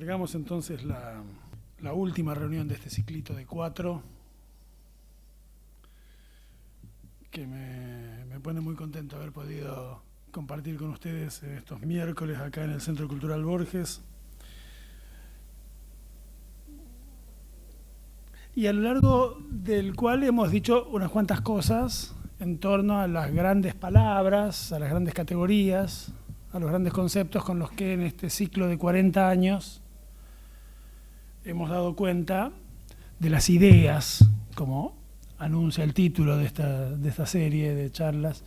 Largamos entonces la última reunión de este ciclito de 4, que me pone muy contento haber podido compartir con ustedes estos miércoles acá en el Centro Cultural Borges. Y a lo largo del cual hemos dicho unas cuantas cosas en torno a las grandes palabras, a las grandes categorías, a los grandes conceptos con los que en este ciclo de 40 años hemos dado cuenta de las ideas, como anuncia el título de esta serie de charlas,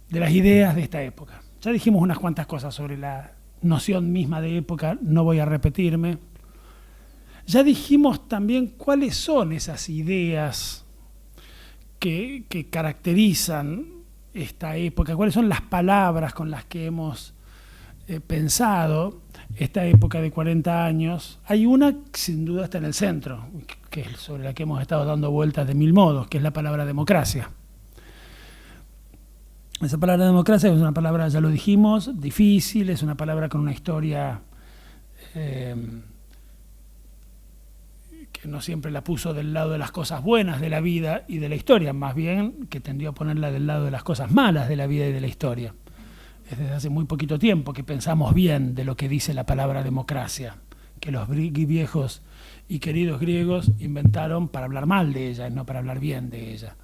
de las ideas de esta época. Ya dijimos unas cuantas cosas sobre la noción misma de época, no voy a repetirme. Ya dijimos también cuáles son esas ideas que caracterizan esta época, cuáles son las palabras con las que hemos pensado esta época de 40 años. Hay una que sin duda está en el centro, que es sobre la que hemos estado dando vueltas de mil modos, que es la palabra democracia. Esa palabra democracia es una palabra, ya lo dijimos, difícil, es una palabra con una historia que no siempre la puso del lado de las cosas buenas de la vida y de la historia, más bien que tendió a ponerla del lado de las cosas malas de la vida y de la historia. Es desde hace muy poquito tiempo que pensamos bien de lo que dice la palabra democracia, que los viejos y queridos griegos inventaron para hablar mal de ella, no para hablar bien de ella.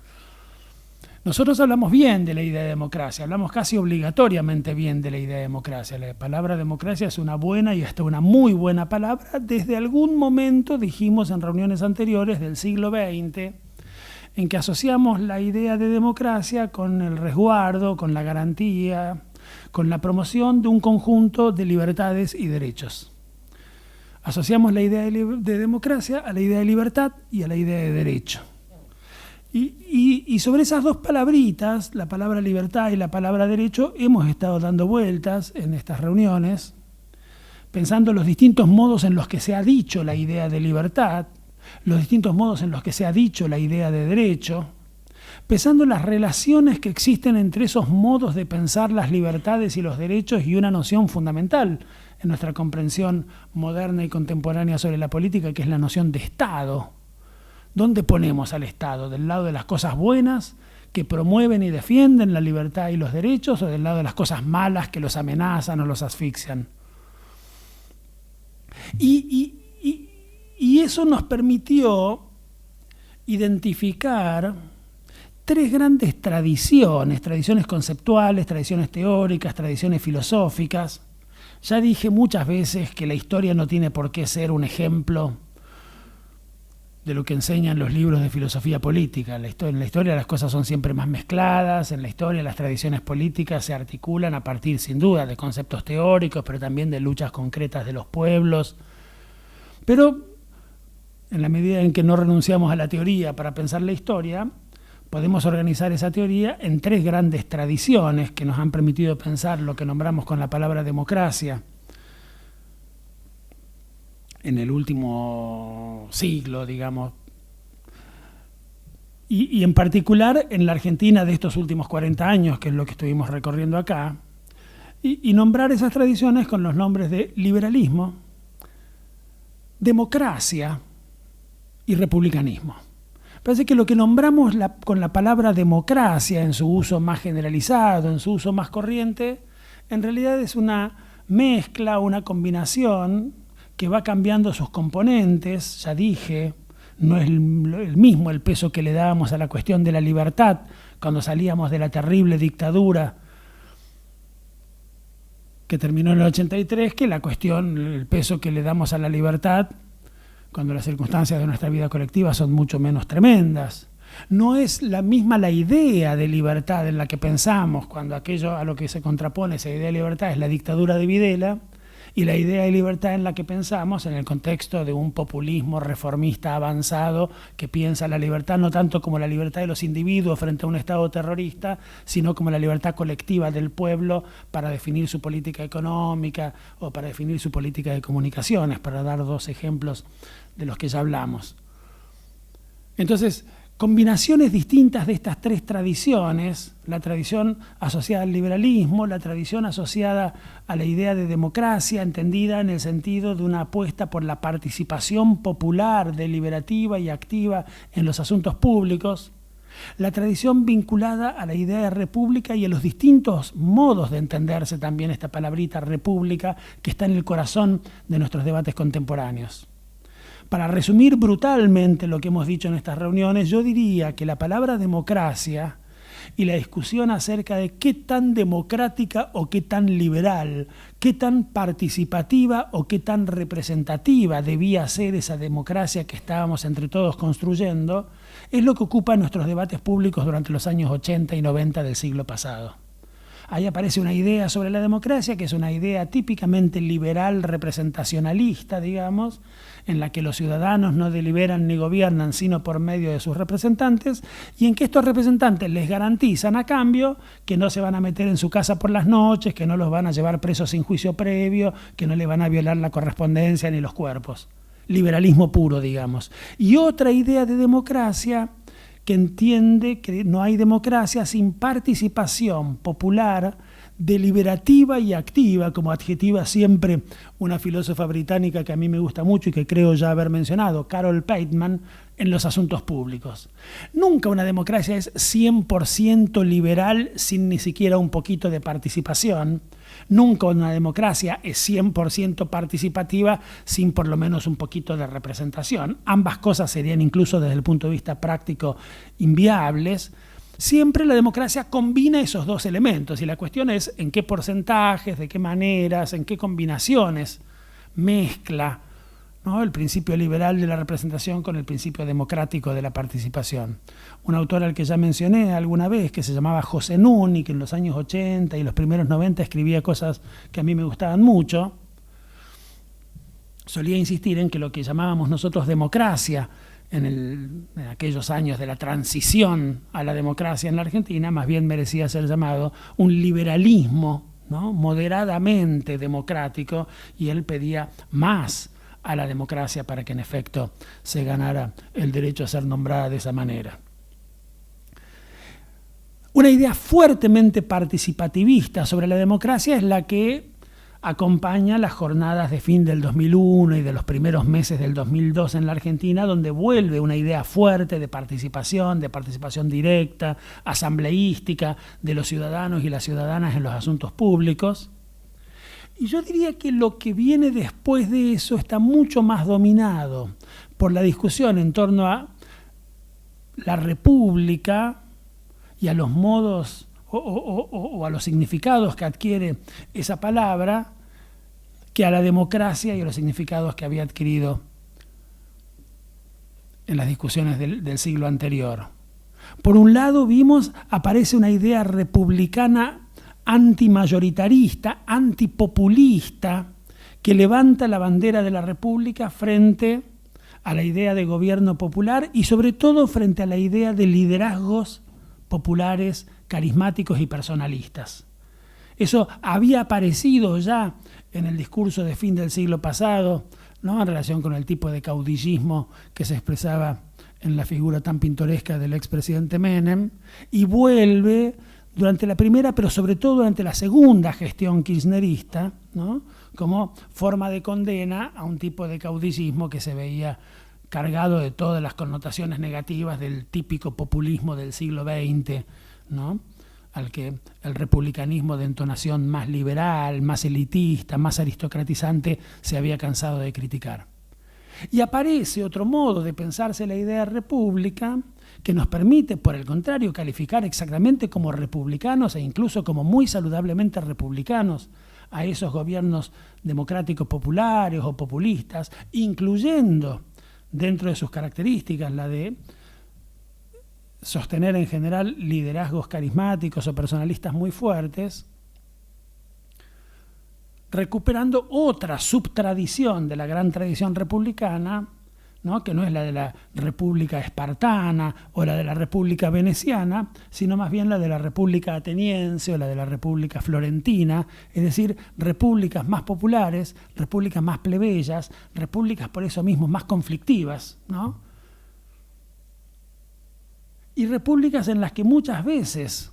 Nosotros hablamos bien de la idea de democracia, hablamos casi obligatoriamente bien de la idea de democracia. La palabra democracia es una buena y hasta una muy buena palabra. Desde algún momento dijimos en reuniones anteriores del siglo XX, en que asociamos la idea de democracia con el resguardo, con la garantía, con la promoción de un conjunto de libertades y derechos. Asociamos la idea de democracia a la idea de libertad y a la idea de derecho. Y sobre esas dos palabritas, la palabra libertad y la palabra derecho, hemos estado dando vueltas en estas reuniones, pensando los distintos modos en los que se ha dicho la idea de libertad, los distintos modos en los que se ha dicho la idea de derecho, pensando las relaciones que existen entre esos modos de pensar las libertades y los derechos y una noción fundamental en nuestra comprensión moderna y contemporánea sobre la política, que es la noción de Estado. ¿Dónde ponemos al Estado? ¿Del lado de las cosas buenas que promueven y defienden la libertad y los derechos, o del lado de las cosas malas que los amenazan o los asfixian? Y eso nos permitió identificar tres grandes tradiciones conceptuales, tradiciones teóricas, tradiciones filosóficas. Ya dije muchas veces que la historia no tiene por qué ser un ejemplo de lo que enseñan los libros de filosofía política. En la historia las cosas son siempre más mezcladas, en la historia las tradiciones políticas se articulan a partir, sin duda, de conceptos teóricos, pero también de luchas concretas de los pueblos. Pero en la medida en que no renunciamos a la teoría para pensar la historia, podemos organizar esa teoría en tres grandes tradiciones que nos han permitido pensar lo que nombramos con la palabra democracia en el último siglo, digamos, y en particular en la Argentina de estos últimos 40 años, que es lo que estuvimos recorriendo acá, y nombrar esas tradiciones con los nombres de liberalismo, democracia y republicanismo. Parece que lo que nombramos con la palabra democracia en su uso más generalizado, en su uso más corriente, en realidad es una mezcla, una combinación que va cambiando sus componentes. Ya dije, no es el mismo el peso que le dábamos a la cuestión de la libertad cuando salíamos de la terrible dictadura que terminó en el 83, que el peso que le damos a la libertad cuando las circunstancias de nuestra vida colectiva son mucho menos tremendas. No es la misma la idea de libertad en la que pensamos cuando aquello a lo que se contrapone esa idea de libertad es la dictadura de Videla, y la idea de libertad en la que pensamos en el contexto de un populismo reformista avanzado que piensa la libertad no tanto como la libertad de los individuos frente a un Estado terrorista, sino como la libertad colectiva del pueblo para definir su política económica o para definir su política de comunicaciones, para dar dos ejemplos de los que ya hablamos. Entonces, combinaciones distintas de estas tres tradiciones, la tradición asociada al liberalismo, la tradición asociada a la idea de democracia, entendida en el sentido de una apuesta por la participación popular, deliberativa y activa en los asuntos públicos, la tradición vinculada a la idea de república y a los distintos modos de entenderse también esta palabrita república que está en el corazón de nuestros debates contemporáneos. Para resumir brutalmente lo que hemos dicho en estas reuniones, yo diría que la palabra democracia y la discusión acerca de qué tan democrática o qué tan liberal, qué tan participativa o qué tan representativa debía ser esa democracia que estábamos entre todos construyendo, es lo que ocupa nuestros debates públicos durante los años 80 y 90 del siglo pasado. Ahí aparece una idea sobre la democracia, que es una idea típicamente liberal, representacionalista, digamos, en la que los ciudadanos no deliberan ni gobiernan sino por medio de sus representantes, y en que estos representantes les garantizan a cambio que no se van a meter en su casa por las noches, que no los van a llevar presos sin juicio previo, que no le van a violar la correspondencia ni los cuerpos. Liberalismo puro, digamos. Y otra idea de democracia que entiende que no hay democracia sin participación popular, deliberativa y activa, como adjetiva siempre una filósofa británica que a mí me gusta mucho y que creo ya haber mencionado, Carol Pateman, en los asuntos públicos. Nunca una democracia es 100% liberal sin ni siquiera un poquito de participación. Nunca una democracia es 100% participativa sin por lo menos un poquito de representación. Ambas cosas serían incluso desde el punto de vista práctico inviables. Siempre la democracia combina esos dos elementos y la cuestión es en qué porcentajes, de qué maneras, en qué combinaciones mezcla, ¿no?, el principio liberal de la representación con el principio democrático de la participación. Un autor al que ya mencioné alguna vez, que se llamaba José Núñez, que en los años 80 y los primeros 90 escribía cosas que a mí me gustaban mucho, solía insistir en que lo que llamábamos nosotros democracia en aquellos años de la transición a la democracia en la Argentina, más bien merecía ser llamado un liberalismo, ¿no?, moderadamente democrático, y él pedía más a la democracia para que en efecto se ganara el derecho a ser nombrada de esa manera. Una idea fuertemente participativista sobre la democracia es la que acompaña las jornadas de fin del 2001 y de los primeros meses del 2002 en la Argentina, donde vuelve una idea fuerte de participación directa, asambleística de los ciudadanos y las ciudadanas en los asuntos públicos. Y yo diría que lo que viene después de eso está mucho más dominado por la discusión en torno a la república y a los modos o a los significados que adquiere esa palabra, que a la democracia y a los significados que había adquirido en las discusiones del siglo anterior. Por un lado aparece una idea republicana antimajoritarista, antipopulista, que levanta la bandera de la república frente a la idea de gobierno popular y sobre todo frente a la idea de liderazgos populares, carismáticos y personalistas. Eso había aparecido ya en el discurso de fin del siglo pasado, ¿no?, en relación con el tipo de caudillismo que se expresaba en la figura tan pintoresca del expresidente Menem, y vuelve durante la primera, pero sobre todo durante la segunda gestión kirchnerista, ¿no?, como forma de condena a un tipo de caudillismo que se veía cargado de todas las connotaciones negativas del típico populismo del siglo XX, ¿no?, al que el republicanismo de entonación más liberal, más elitista, más aristocratizante se había cansado de criticar. Y aparece otro modo de pensarse la idea de república que nos permite, por el contrario, calificar exactamente como republicanos e incluso como muy saludablemente republicanos a esos gobiernos democráticos populares o populistas, incluyendo dentro de sus características la de sostener en general liderazgos carismáticos o personalistas muy fuertes, recuperando otra subtradición de la gran tradición republicana, ¿no?, que no es la de la república espartana o la de la república veneciana, sino más bien la de la república ateniense o la de la república florentina, es decir, repúblicas más populares, repúblicas más plebeyas, repúblicas por eso mismo más conflictivas, ¿no?, y repúblicas en las que muchas veces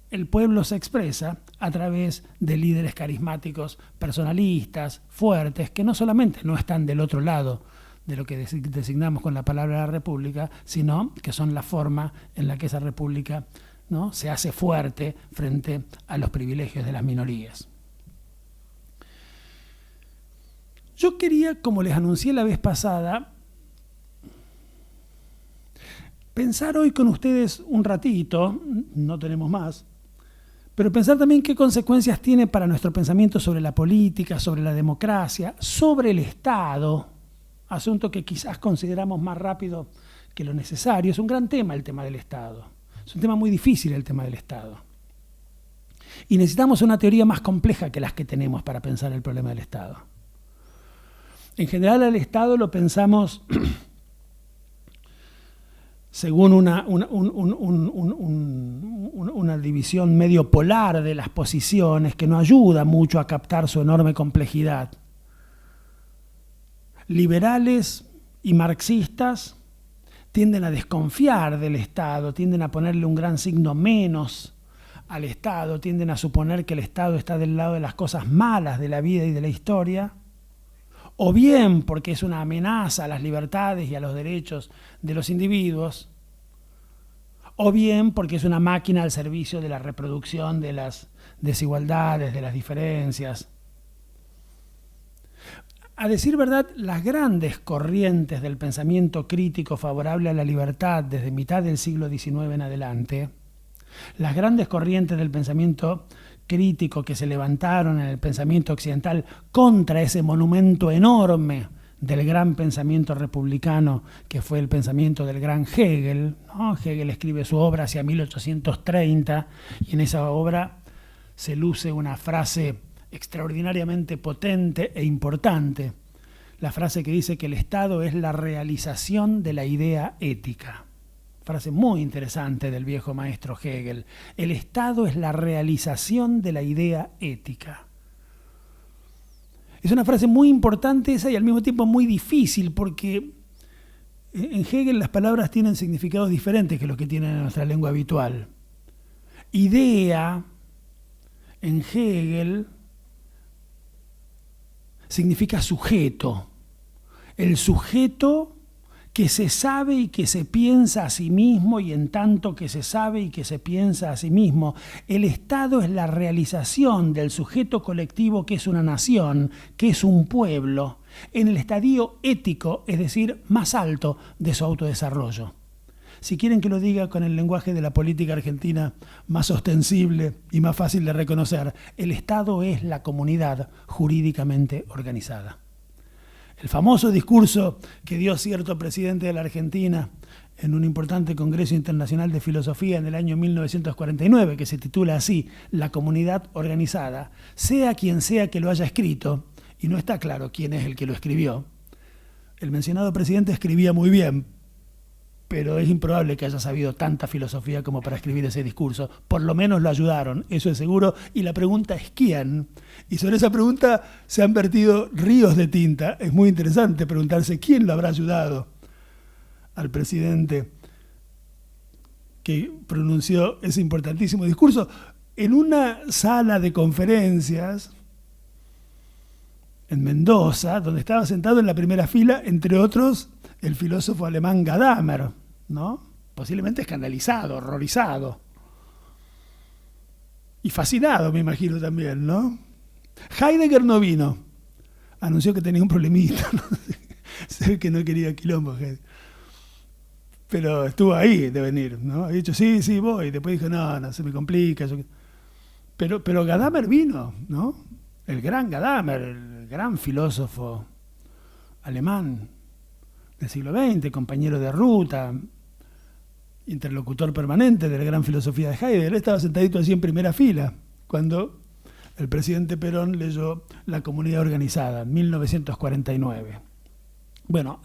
el pueblo se expresa a través de líderes carismáticos, personalistas, fuertes, que no solamente no están del otro lado de lo que designamos con la palabra república, sino que son la forma en la que esa república, ¿no?, se hace fuerte frente a los privilegios de las minorías. Yo quería, como les anuncié la vez pasada, pensar hoy con ustedes un ratito, no tenemos más, pero pensar también qué consecuencias tiene para nuestro pensamiento sobre la política, sobre la democracia, sobre el Estado, asunto que quizás consideramos más rápido que lo necesario. Es un gran tema el tema del Estado, es un tema muy difícil el tema del Estado. Y necesitamos una teoría más compleja que las que tenemos para pensar el problema del Estado. En general al Estado lo pensamos según una división medio polar de las posiciones que no ayuda mucho a captar su enorme complejidad. Liberales y marxistas tienden a desconfiar del Estado, tienden a ponerle un gran signo menos al Estado, tienden a suponer que el Estado está del lado de las cosas malas de la vida y de la historia, o bien porque es una amenaza a las libertades y a los derechos de los individuos, o bien porque es una máquina al servicio de la reproducción de las desigualdades, de las diferencias. A decir verdad, las grandes corrientes del pensamiento crítico favorable a la libertad desde mitad del siglo XIX en adelante, las grandes corrientes del pensamiento crítico que se levantaron en el pensamiento occidental contra ese monumento enorme del gran pensamiento republicano que fue el pensamiento del gran Hegel, ¿no? Hegel escribe su obra hacia 1830 y en esa obra se luce una frase extraordinariamente potente e importante, la frase que dice que el Estado es la realización de la idea ética. Frase muy interesante del viejo maestro Hegel. El Estado es la realización de la idea ética. Es una frase muy importante esa y al mismo tiempo muy difícil porque en Hegel las palabras tienen significados diferentes que los que tienen en nuestra lengua habitual. Idea en Hegel significa sujeto. El sujeto que se sabe y que se piensa a sí mismo y en tanto que se sabe y que se piensa a sí mismo. El Estado es la realización del sujeto colectivo que es una nación, que es un pueblo, en el estadio ético, es decir, más alto de su autodesarrollo. Si quieren que lo diga con el lenguaje de la política argentina más ostensible y más fácil de reconocer, el Estado es la comunidad jurídicamente organizada. El famoso discurso que dio cierto presidente de la Argentina en un importante Congreso Internacional de Filosofía en el año 1949, que se titula así, La comunidad organizada, sea quien sea que lo haya escrito, y no está claro quién es el que lo escribió, el mencionado presidente escribía muy bien, pero es improbable que haya sabido tanta filosofía como para escribir ese discurso. Por lo menos lo ayudaron, eso es seguro, y la pregunta es ¿quién? Y sobre esa pregunta se han vertido ríos de tinta. Es muy interesante preguntarse quién lo habrá ayudado al presidente que pronunció ese importantísimo discurso en una sala de conferencias en Mendoza, donde estaba sentado en la primera fila, entre otros, el filósofo alemán Gadamer, ¿no? Posiblemente escandalizado, horrorizado. Y fascinado, me imagino también, ¿no? Heidegger no vino. Anunció que tenía un problemita, ¿no? Se ve que no quería quilombo, Heidegger. Pero estuvo ahí de venir, ¿no? Había dicho, sí, voy. Después dijo, no, se me complica. Pero Gadamer vino, ¿no? El gran Gadamer, el gran filósofo alemán del siglo XX, compañero de ruta, interlocutor permanente de la gran filosofía de Heidegger. Él estaba sentadito así en primera fila cuando el presidente Perón leyó La comunidad organizada, en 1949. Bueno,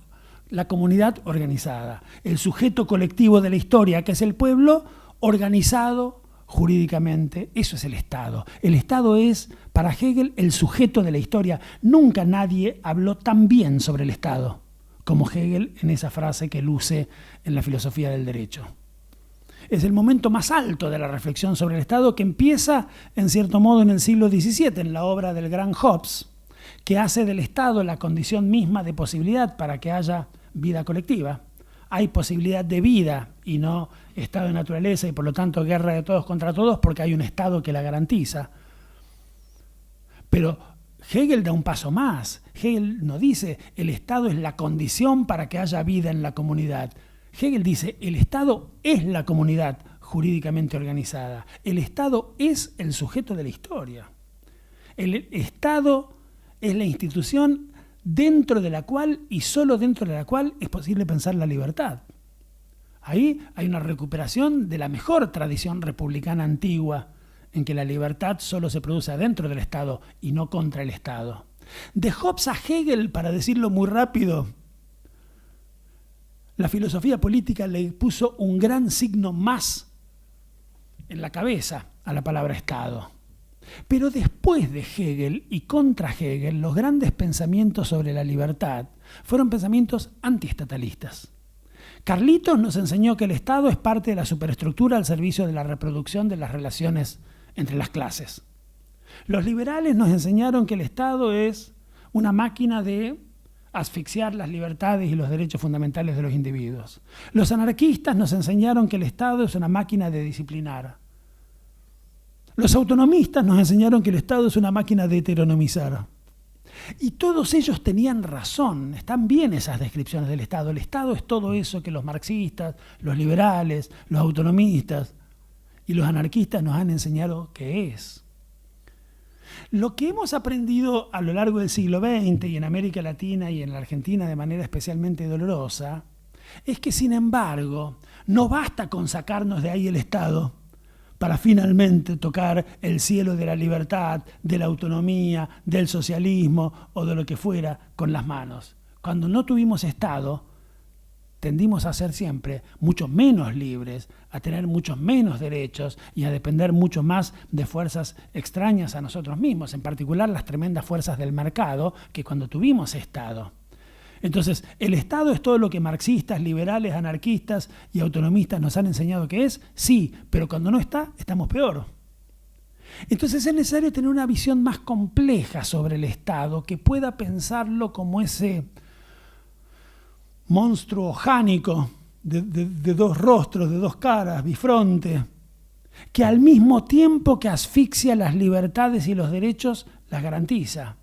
la comunidad organizada, el sujeto colectivo de la historia, que es el pueblo organizado jurídicamente, eso es el Estado. El Estado es, para Hegel, el sujeto de la historia. Nunca nadie habló tan bien sobre el Estado como Hegel en esa frase que luce en la filosofía del derecho. Es el momento más alto de la reflexión sobre el Estado, que empieza, en cierto modo, en el siglo XVII, en la obra del gran Hobbes, que hace del Estado la condición misma de posibilidad para que haya vida colectiva. Hay posibilidad de vida y no estado de naturaleza y por lo tanto guerra de todos contra todos, porque hay un Estado que la garantiza. Pero Hegel da un paso más. Hegel no dice el Estado es la condición para que haya vida en la comunidad. Hegel dice el Estado es la comunidad jurídicamente organizada. El Estado es el sujeto de la historia. El Estado es la institución dentro de la cual y solo dentro de la cual es posible pensar la libertad. Ahí hay una recuperación de la mejor tradición republicana antigua, en que la libertad solo se produce dentro del Estado y no contra el Estado. De Hobbes a Hegel, para decirlo muy rápido, la filosofía política le puso un gran signo más en la cabeza a la palabra Estado. Pero después de Hegel y contra Hegel, los grandes pensamientos sobre la libertad fueron pensamientos antiestatalistas. Carlitos nos enseñó que el Estado es parte de la superestructura al servicio de la reproducción de las relaciones entre las clases. Los liberales nos enseñaron que el Estado es una máquina de asfixiar las libertades y los derechos fundamentales de los individuos. Los anarquistas nos enseñaron que el Estado es una máquina de disciplinar. Los autonomistas nos enseñaron que el Estado es una máquina de heteronomizar. Y todos ellos tenían razón, están bien esas descripciones del Estado. El Estado es todo eso que los marxistas, los liberales, los autonomistas y los anarquistas nos han enseñado que es. Lo que hemos aprendido a lo largo del siglo XX y en América Latina y en la Argentina de manera especialmente dolorosa, es que sin embargo no basta con sacarnos de ahí el Estado para finalmente tocar el cielo de la libertad, de la autonomía, del socialismo o de lo que fuera con las manos. Cuando no tuvimos Estado, tendimos a ser siempre mucho menos libres, a tener muchos menos derechos y a depender mucho más de fuerzas extrañas a nosotros mismos, en particular las tremendas fuerzas del mercado que cuando tuvimos Estado. Entonces, ¿el Estado es todo lo que marxistas, liberales, anarquistas y autonomistas nos han enseñado que es? Sí, pero cuando no está, estamos peor. Entonces es necesario tener una visión más compleja sobre el Estado, que pueda pensarlo como ese monstruo jánico de dos rostros, de dos caras, bifronte, que al mismo tiempo que asfixia las libertades y los derechos, las garantiza.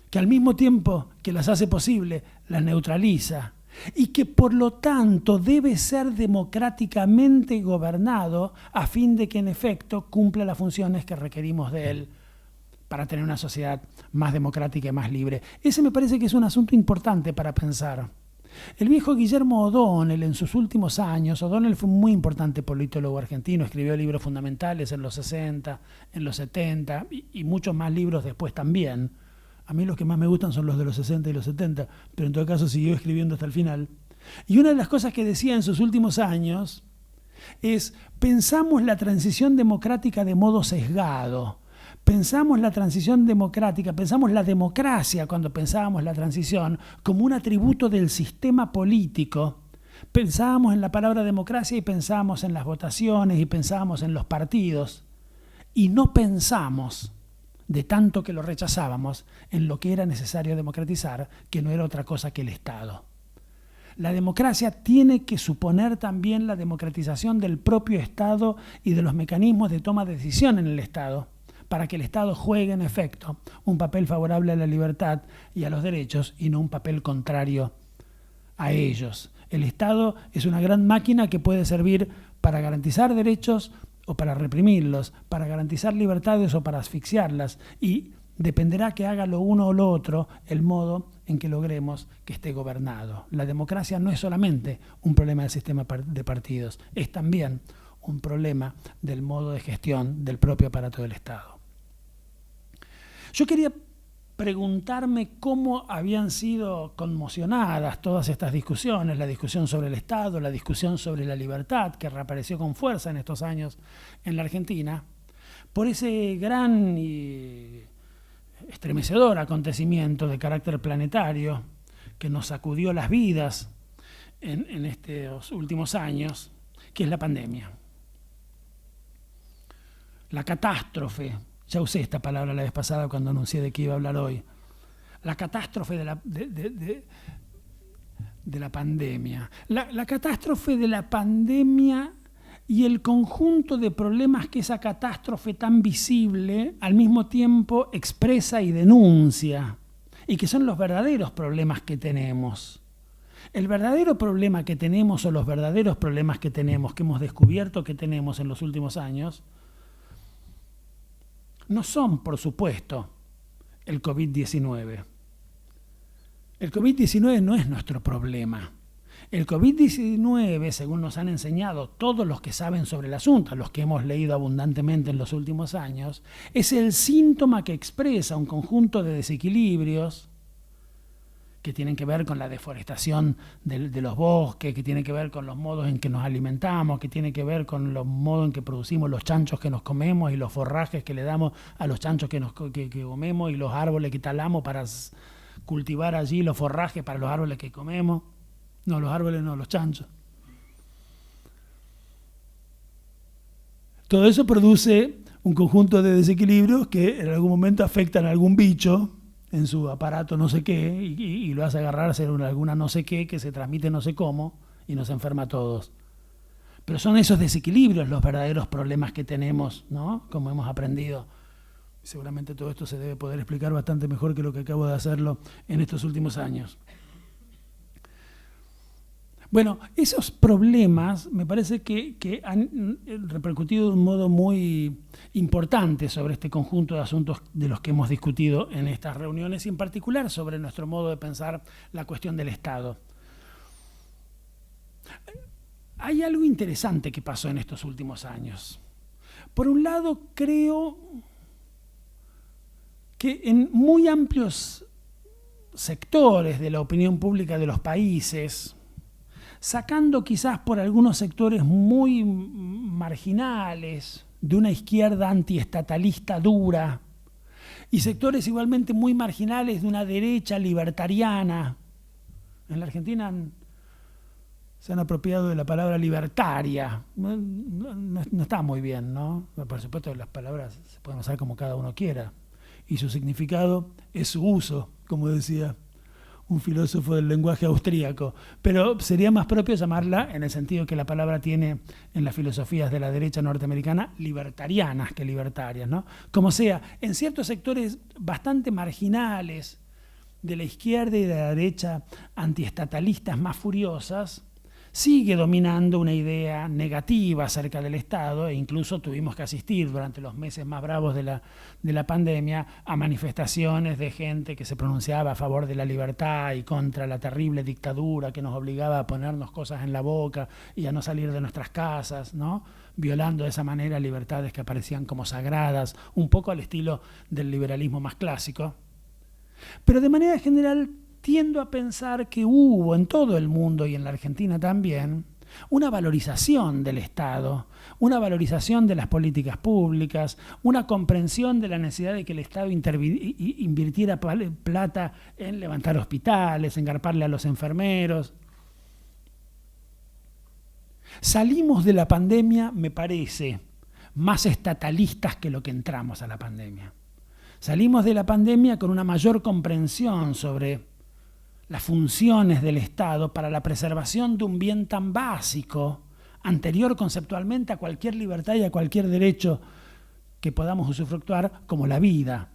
Que al mismo tiempo que las hace posible, las neutraliza, y que por lo tanto debe ser democráticamente gobernado a fin de que en efecto cumpla las funciones que requerimos de él para tener una sociedad más democrática y más libre. Ese me parece que es un asunto importante para pensar. El viejo Guillermo O'Donnell, en sus últimos años, O'Donnell fue un muy importante politólogo argentino, escribió libros fundamentales en los 60, en los 70 y muchos más libros después también. A mí los que más me gustan son los de los 60 y los 70, pero en todo caso siguió escribiendo hasta el final. Y una de las cosas que decía en sus últimos años es: pensamos la transición democrática de modo sesgado. Pensamos la transición democrática, pensamos la democracia cuando pensábamos la transición como un atributo del sistema político. Pensábamos en la palabra democracia y pensábamos en las votaciones y pensábamos en los partidos. Y no pensamos, de tanto que lo rechazábamos, en lo que era necesario democratizar, que no era otra cosa que el Estado. La democracia tiene que suponer también la democratización del propio Estado y de los mecanismos de toma de decisión en el Estado, para que el Estado juegue en efecto un papel favorable a la libertad y a los derechos y no un papel contrario a ellos. El Estado es una gran máquina que puede servir para garantizar derechos o para reprimirlos, para garantizar libertades o para asfixiarlas, y dependerá que haga lo uno o lo otro el modo en que logremos que esté gobernado. La democracia no es solamente un problema del sistema de partidos, es también un problema del modo de gestión del propio aparato del Estado. Yo quería preguntarme cómo habían sido conmocionadas todas estas discusiones, la discusión sobre el Estado, la discusión sobre la libertad, que reapareció con fuerza en estos años en la Argentina, por ese gran y estremecedor acontecimiento de carácter planetario que nos sacudió las vidas en estos últimos años, que es la pandemia. La catástrofe, ya usé esta palabra la vez pasada cuando anuncié de qué iba a hablar hoy, la catástrofe de la pandemia. La catástrofe de la pandemia y el conjunto de problemas que esa catástrofe tan visible al mismo tiempo expresa y denuncia, y que son los verdaderos problemas que tenemos. El verdadero problema que tenemos, o los verdaderos problemas que tenemos, que hemos descubierto que tenemos en los últimos años, no son, por supuesto, el COVID-19. El COVID-19 no es nuestro problema. El COVID-19, según nos han enseñado todos los que saben sobre el asunto, los que hemos leído abundantemente en los últimos años, es el síntoma que expresa un conjunto de desequilibrios que tienen que ver con la deforestación de los bosques, que tienen que ver con los modos en que nos alimentamos, que tienen que ver con los modos en que producimos los chanchos que nos comemos y los forrajes que le damos a los chanchos que comemos y los árboles que talamos para cultivar allí los forrajes para los árboles que comemos. No, los árboles no, los chanchos. Todo eso produce un conjunto de desequilibrios que en algún momento afectan a algún bicho en su aparato no sé qué y lo hace agarrarse en alguna no sé qué que se transmite no sé cómo y nos enferma a todos. Pero son esos desequilibrios los verdaderos problemas que tenemos, ¿no? Como hemos aprendido. Seguramente todo esto se debe poder explicar bastante mejor que lo que acabo de hacerlo en estos últimos años. Bueno, esos problemas me parece que han repercutido de un modo muy importante sobre este conjunto de asuntos de los que hemos discutido en estas reuniones y en particular sobre nuestro modo de pensar la cuestión del Estado. Hay algo interesante que pasó en estos últimos años. Por un lado, creo que en muy amplios sectores de la opinión pública de los países, sacando quizás por algunos sectores muy marginales de una izquierda antiestatalista dura y sectores igualmente muy marginales de una derecha libertariana. En la Argentina se han apropiado de la palabra libertaria. No está muy bien, ¿no? Por supuesto las palabras se pueden usar como cada uno quiera y su significado es su uso, como decía un filósofo del lenguaje austríaco, pero sería más propio llamarla, en el sentido que la palabra tiene en las filosofías de la derecha norteamericana, libertarianas que libertarias, ¿no? Como sea, en ciertos sectores bastante marginales de la izquierda y de la derecha antiestatalistas más furiosas, sigue dominando una idea negativa acerca del Estado e incluso tuvimos que asistir durante los meses más bravos de la pandemia a manifestaciones de gente que se pronunciaba a favor de la libertad y contra la terrible dictadura que nos obligaba a ponernos cosas en la boca y a no salir de nuestras casas, ¿no? Violando de esa manera libertades que aparecían como sagradas, un poco al estilo del liberalismo más clásico. Pero de manera general tiendo a pensar que hubo en todo el mundo y en la Argentina también una valorización del Estado, una valorización de las políticas públicas, una comprensión de la necesidad de que el Estado invirtiera plata en levantar hospitales, en garparle a los enfermeros. Salimos de la pandemia, me parece, más estatalistas que lo que entramos a la pandemia. Salimos de la pandemia con una mayor comprensión sobre las funciones del Estado para la preservación de un bien tan básico, anterior conceptualmente a cualquier libertad y a cualquier derecho que podamos usufructuar, como la vida.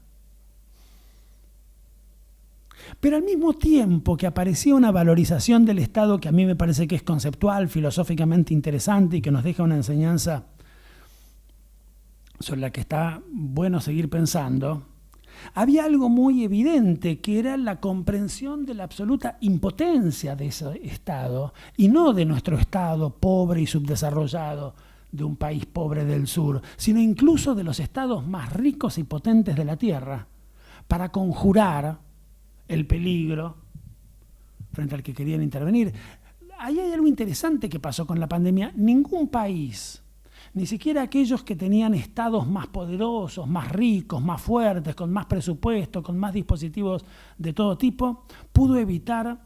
Pero al mismo tiempo que aparecía una valorización del Estado que a mí me parece que es conceptual, filosóficamente interesante y que nos deja una enseñanza sobre la que está bueno seguir pensando, había algo muy evidente que era la comprensión de la absoluta impotencia de ese Estado y no de nuestro Estado pobre y subdesarrollado de un país pobre del sur, sino incluso de los estados más ricos y potentes de la tierra para conjurar el peligro frente al que querían intervenir. Ahí hay algo interesante que pasó con la pandemia. Ningún país, ni siquiera aquellos que tenían estados más poderosos, más ricos, más fuertes, con más presupuesto, con más dispositivos de todo tipo, pudo evitar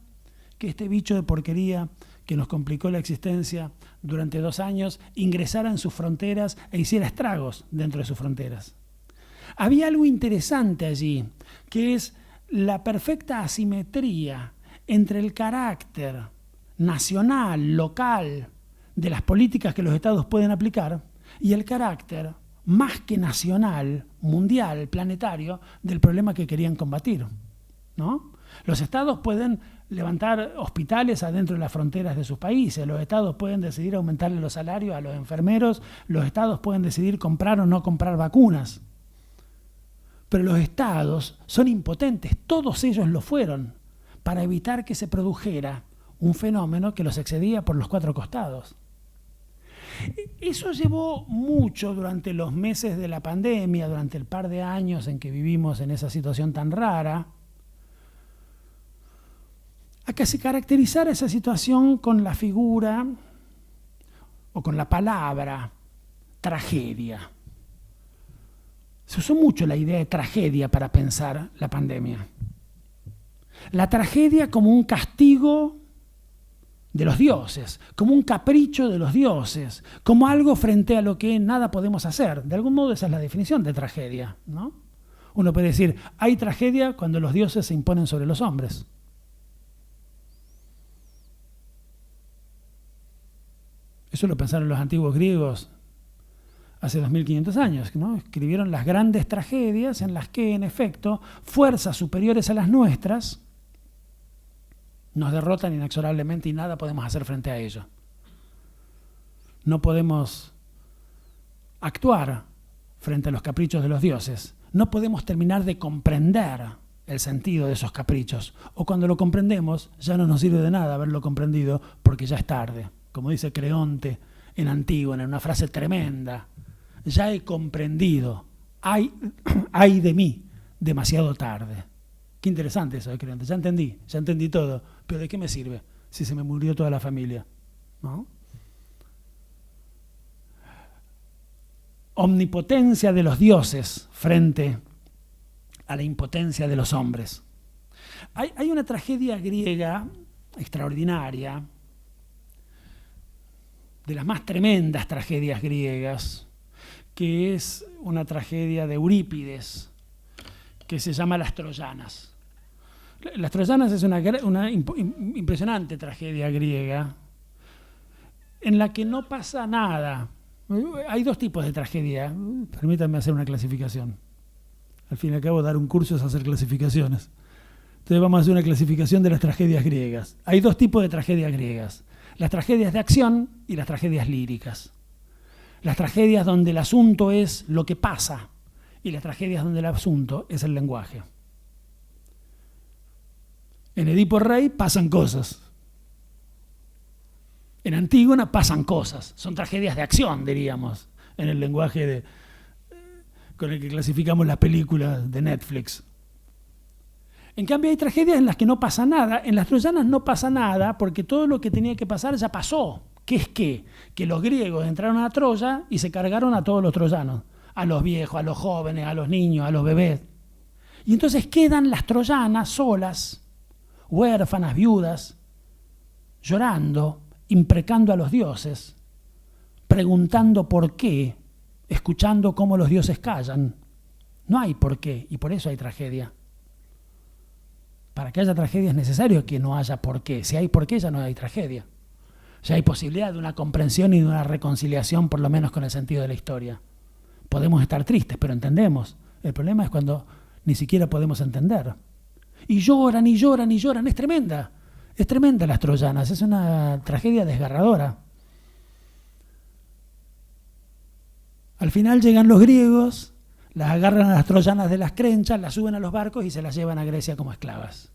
que este bicho de porquería que nos complicó la existencia durante 2 años ingresara en sus fronteras e hiciera estragos dentro de sus fronteras. Había algo interesante allí, que es la perfecta asimetría entre el carácter nacional, local, de las políticas que los estados pueden aplicar y el carácter más que nacional, mundial, planetario, del problema que querían combatir, ¿no? Los estados pueden levantar hospitales adentro de las fronteras de sus países, los estados pueden decidir aumentarle los salarios a los enfermeros, los estados pueden decidir comprar o no comprar vacunas. Pero los estados son impotentes, todos ellos lo fueron, para evitar que se produjera un fenómeno que los excedía por los 4 costados. Eso llevó mucho durante los meses de la pandemia, durante el par de años en que vivimos en esa situación tan rara, a que se caracterizara esa situación con la figura o con la palabra tragedia. Se usó mucho la idea de tragedia para pensar la pandemia. La tragedia como un castigo de los dioses, como un capricho de los dioses, como algo frente a lo que nada podemos hacer. De algún modo esa es la definición de tragedia, ¿no? Uno puede decir, hay tragedia cuando los dioses se imponen sobre los hombres. Eso lo pensaron los antiguos griegos hace 2500 años, ¿no? Escribieron las grandes tragedias en las que, en efecto, fuerzas superiores a las nuestras nos derrotan inexorablemente y nada podemos hacer frente a ello. No podemos actuar frente a los caprichos de los dioses. No podemos terminar de comprender el sentido de esos caprichos. O cuando lo comprendemos, ya no nos sirve de nada haberlo comprendido porque ya es tarde. Como dice Creonte en Antígona, en una frase tremenda. Ya he comprendido. Ay de mí, demasiado tarde. Qué interesante eso de Creonte. Ya entendí todo. Pero ¿de qué me sirve si se me murió toda la familia? ¿No? Omnipotencia de los dioses frente a la impotencia de los hombres. Hay una tragedia griega extraordinaria, de las más tremendas tragedias griegas, que es una tragedia de Eurípides, que se llama Las Troyanas. Las Troyanas es una impresionante tragedia griega en la que no pasa nada. Hay 2 tipos de tragedia. Permítanme hacer una clasificación. Al fin y al cabo, dar un curso es hacer clasificaciones. Entonces vamos a hacer una clasificación de las tragedias griegas. Hay 2 tipos de tragedias griegas. Las tragedias de acción y las tragedias líricas. Las tragedias donde el asunto es lo que pasa y las tragedias donde el asunto es el lenguaje. En Edipo Rey pasan cosas. En Antígona pasan cosas. Son tragedias de acción, diríamos, en el lenguaje con el que clasificamos las películas de Netflix. En cambio hay tragedias en las que no pasa nada. En Las Troyanas no pasa nada porque todo lo que tenía que pasar ya pasó. ¿Qué es qué? Que los griegos entraron a Troya y se cargaron a todos los troyanos. A los viejos, a los jóvenes, a los niños, a los bebés. Y entonces quedan las troyanas solas, huérfanas, viudas, llorando, imprecando a los dioses, preguntando por qué, escuchando cómo los dioses callan. No hay por qué, y por eso hay tragedia. Para que haya tragedia es necesario que no haya por qué. Si hay por qué, ya no hay tragedia. Ya hay posibilidad de una comprensión y de una reconciliación, por lo menos con el sentido de la historia. Podemos estar tristes, pero entendemos. El problema es cuando ni siquiera podemos entender. Y lloran, y lloran, y lloran. Es tremenda. Es tremenda Las Troyanas. Es una tragedia desgarradora. Al final llegan los griegos, las agarran a las troyanas de las crenchas, las suben a los barcos y se las llevan a Grecia como esclavas.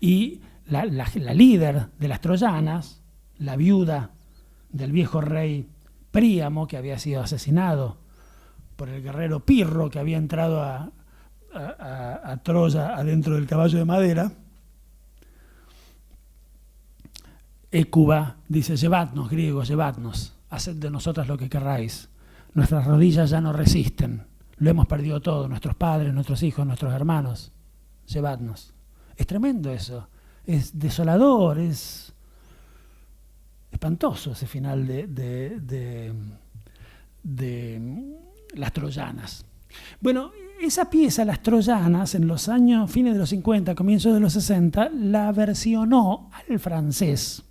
Y la líder de las troyanas, la viuda del viejo rey Príamo, que había sido asesinado por el guerrero Pirro, que había entrado a Troya adentro del caballo de madera, Hécuba dice: llevadnos, griegos, llevadnos, haced de nosotras lo que querráis. Nuestras rodillas ya no resisten, lo hemos perdido todo, nuestros padres, nuestros hijos, nuestros hermanos, llevadnos. Es tremendo eso. es desolador, es espantoso ese final de Las Troyanas. Bueno, esa pieza, Las Troyanas, en los años, fines de los 50, comienzos de los 60, la versionó al francés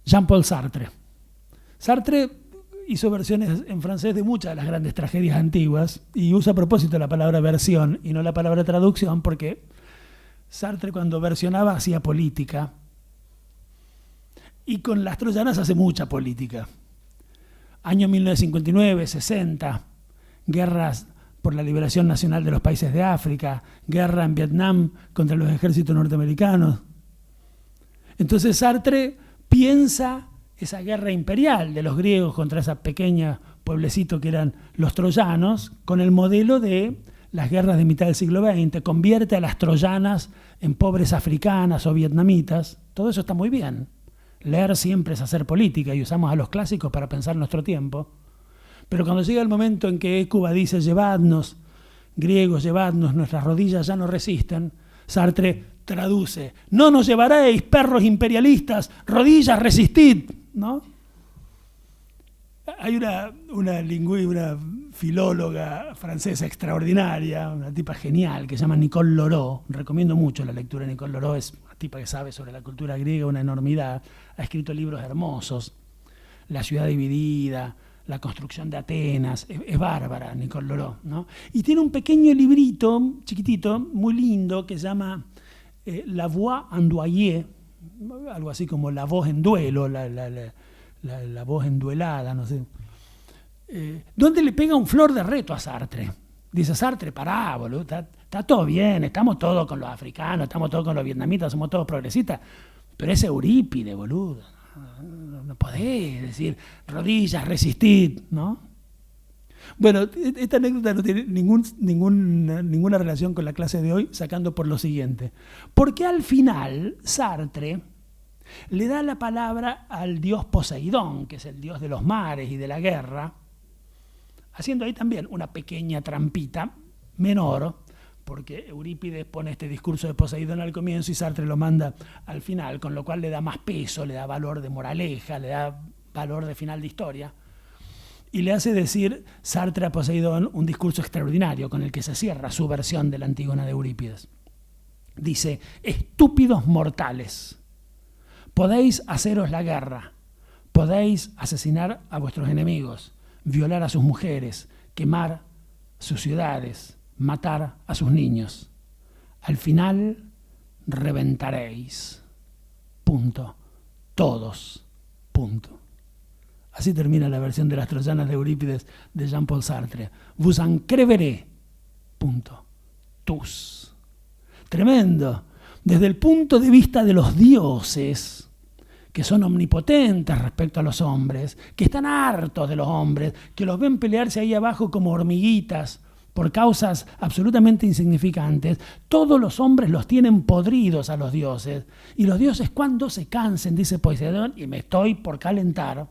Jean-Paul Sartre. Sartre hizo versiones en francés de muchas de las grandes tragedias antiguas y usa a propósito la palabra versión y no la palabra traducción, porque Sartre, cuando versionaba, hacía política, y con Las Troyanas hace mucha política. Año 1959, 60, guerras por la liberación nacional de los países de África, guerra en Vietnam contra los ejércitos norteamericanos. Entonces Sartre piensa esa guerra imperial de los griegos contra ese pequeño pueblecito que eran los troyanos, con el modelo de las guerras de mitad del siglo XX, convierte a las troyanas en pobres africanas o vietnamitas. Todo eso está muy bien. Leer siempre es hacer política y usamos a los clásicos para pensar nuestro tiempo. Pero cuando llega el momento en que Écuba dice llevadnos, griegos, llevadnos, nuestras rodillas ya no resisten, Sartre traduce, no nos llevaréis, perros imperialistas, rodillas resistid, ¿no? Hay una filóloga francesa extraordinaria, una tipa genial que se llama Nicole Loraux. Recomiendo mucho la lectura de Nicole Loraux, es una tipa que sabe sobre la cultura griega una enormidad. Ha escrito libros hermosos, La ciudad dividida, La construcción de Atenas. Es bárbara Nicole Loraux, ¿no? Y tiene un pequeño librito, chiquitito, muy lindo, que se llama La voix endoyée, algo así como la voz en duelo, la voz enduelada, no sé, donde le pega un flor de reto a Sartre. Dice, Sartre, pará, boludo, está todo bien, estamos todos con los africanos, estamos todos con los vietnamitas, somos todos progresistas, pero es Eurípide, boludo, no podés decir, rodillas, resistid, ¿no? Bueno, esta anécdota no tiene ninguna relación con la clase de hoy, sacando por lo siguiente. Porque al final, Sartre le da la palabra al dios Poseidón, que es el dios de los mares y de la guerra, haciendo ahí también una pequeña trampita menor, porque Eurípides pone este discurso de Poseidón al comienzo y Sartre lo manda al final, con lo cual le da más peso, le da valor de moraleja, le da valor de final de historia, y le hace decir Sartre a Poseidón un discurso extraordinario con el que se cierra su versión de la Antígona de Eurípides. Dice, estúpidos mortales, podéis haceros la guerra, podéis asesinar a vuestros enemigos, violar a sus mujeres, quemar sus ciudades, matar a sus niños. Al final reventaréis. Punto. Todos. Punto. Así termina la versión de Las Troyanas de Eurípides de Jean-Paul Sartre. Vous en creverez. Punto. Tous. Tremendo. Desde el punto de vista de los dioses, que son omnipotentes respecto a los hombres, que están hartos de los hombres, que los ven pelearse ahí abajo como hormiguitas por causas absolutamente insignificantes, todos los hombres los tienen podridos a los dioses. Y los dioses, cuando se cansen, dice Poseidón, y me estoy por calentar,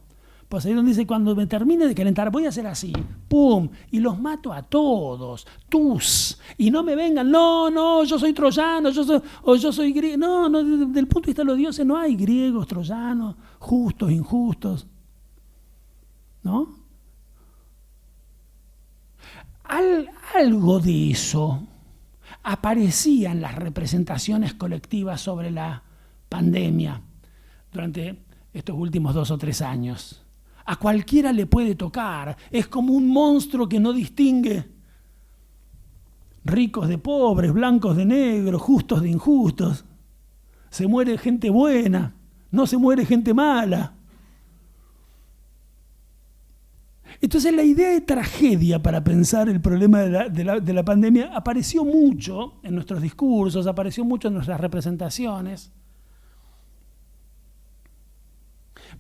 Poseidón dice, cuando me termine de calentar, voy a hacer así, pum, y los mato a todos, tus, y no me vengan, no, yo soy troyano, yo soy griego, no, desde el punto de vista de los dioses no hay griegos, troyanos, justos, injustos, ¿no? Algo de eso aparecía en las representaciones colectivas sobre la pandemia durante estos últimos 2 o 3 años. A cualquiera le puede tocar, es como un monstruo que no distingue ricos de pobres, blancos de negros, justos de injustos. Se muere gente buena, no se muere gente mala. Entonces la idea de tragedia para pensar el problema de la pandemia apareció mucho en nuestros discursos, apareció mucho en nuestras representaciones.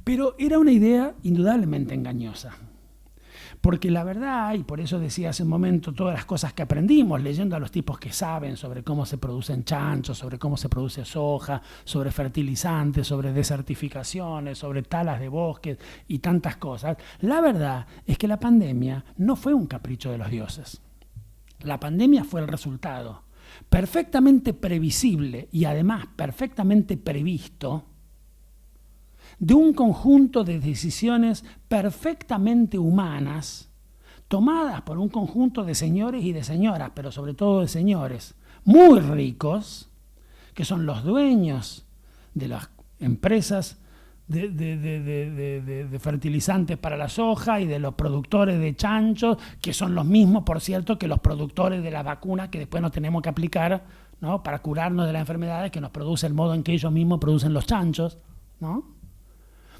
Pero era una idea indudablemente engañosa. Porque la verdad, y por eso decía hace un momento todas las cosas que aprendimos leyendo a los tipos que saben sobre cómo se producen chanchos, sobre cómo se produce soja, sobre fertilizantes, sobre desertificaciones, sobre talas de bosques y tantas cosas, la verdad es que la pandemia no fue un capricho de los dioses. La pandemia fue el resultado perfectamente previsible y además perfectamente previsto, de un conjunto de decisiones perfectamente humanas, tomadas por un conjunto de señores y de señoras, pero sobre todo de señores muy ricos, que son los dueños de las empresas de fertilizantes para la soja y de los productores de chanchos, que son los mismos, por cierto, que los productores de las vacunas que después nos tenemos que aplicar, ¿no?, para curarnos de las enfermedades que nos produce el modo en que ellos mismos producen los chanchos, ¿no?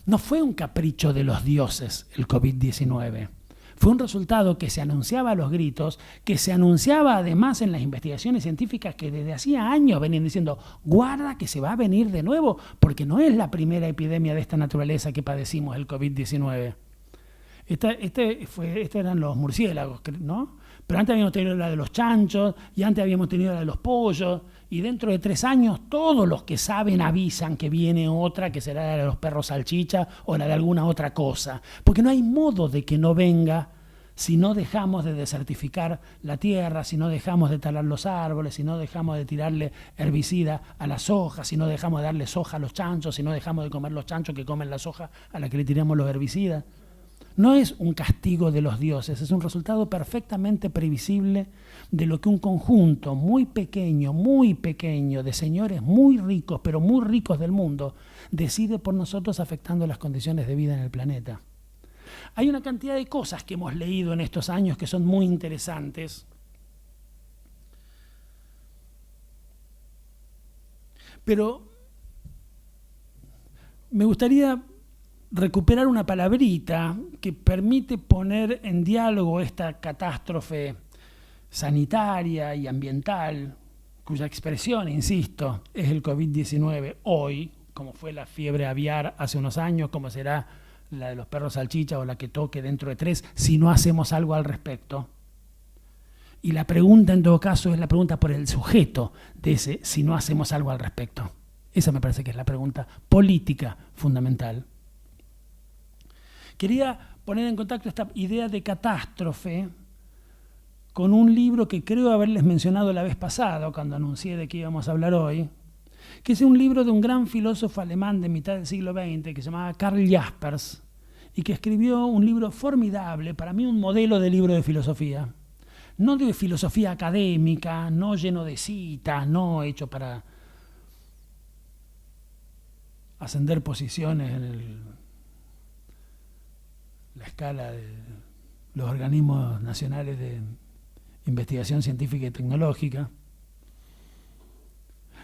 No fue un capricho de los dioses el COVID-19. Fue un resultado que se anunciaba a los gritos, que se anunciaba además en las investigaciones científicas que desde hacía años venían diciendo, guarda que se va a venir de nuevo, porque no es la primera epidemia de esta naturaleza que padecimos, el COVID-19. Estos eran los murciélagos, ¿no? Pero antes habíamos tenido la de los chanchos, y antes habíamos tenido la de los pollos, y dentro de 3 años todos los que saben avisan que viene otra, que será la de los perros salchicha o la de alguna otra cosa. Porque no hay modo de que no venga si no dejamos de desertificar la tierra, si no dejamos de talar los árboles, si no dejamos de tirarle herbicida a la soja, si no dejamos de darle soja a los chanchos, si no dejamos de comer los chanchos que comen la soja a la que le tiramos los herbicidas. No es un castigo de los dioses, es un resultado perfectamente previsible de lo que un conjunto muy pequeño de señores muy ricos, pero muy ricos del mundo, decide por nosotros, afectando las condiciones de vida en el planeta. Hay una cantidad de cosas que hemos leído en estos años que son muy interesantes, pero me gustaría recuperar una palabrita que permite poner en diálogo esta catástrofe sanitaria y ambiental, cuya expresión, insisto, es el COVID-19 hoy, como fue la fiebre aviar hace unos años, como será la de los perros salchicha o la que toque dentro de 3, si no hacemos algo al respecto. Y la pregunta, en todo caso, es la pregunta por el sujeto de ese si no hacemos algo al respecto. Esa me parece que es la pregunta política fundamental. Quería poner en contacto esta idea de catástrofe con un libro que creo haberles mencionado la vez pasada, cuando anuncié de que íbamos a hablar hoy, que es un libro de un gran filósofo alemán de mitad del siglo XX que se llamaba Karl Jaspers y que escribió un libro formidable, para mí un modelo de libro de filosofía. No de filosofía académica, no lleno de citas, no hecho para ascender posiciones en la escala de los organismos nacionales de investigación científica y tecnológica,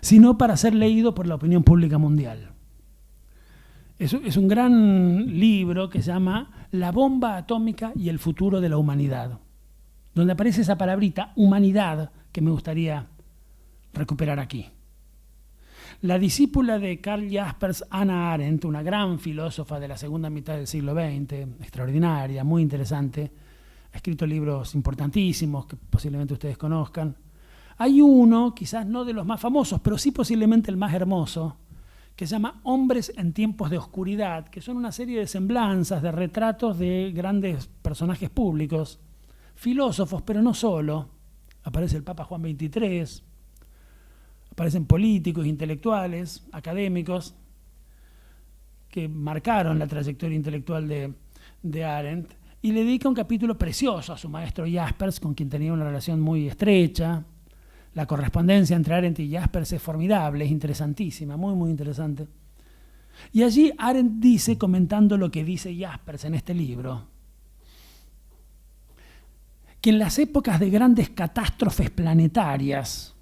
sino para ser leído por la opinión pública mundial. Es un gran libro que se llama La bomba atómica y el futuro de la humanidad, donde aparece esa palabrita, humanidad, que me gustaría recuperar aquí. La discípula de Karl Jaspers, Hannah Arendt, una gran filósofa de la segunda mitad del siglo XX, extraordinaria, muy interesante, ha escrito libros importantísimos que posiblemente ustedes conozcan. Hay uno, quizás no de los más famosos, pero sí posiblemente el más hermoso, que se llama Hombres en tiempos de oscuridad, que son una serie de semblanzas, de retratos de grandes personajes públicos, filósofos, pero no solo. Aparece el Papa Juan XXIII, aparecen políticos, intelectuales, académicos, que marcaron la trayectoria intelectual de Arendt, y le dedica un capítulo precioso a su maestro Jaspers, con quien tenía una relación muy estrecha. La correspondencia entre Arendt y Jaspers es formidable, es interesantísima, muy, muy interesante. Y allí Arendt dice, comentando lo que dice Jaspers en este libro, que en las épocas de grandes catástrofes planetarias,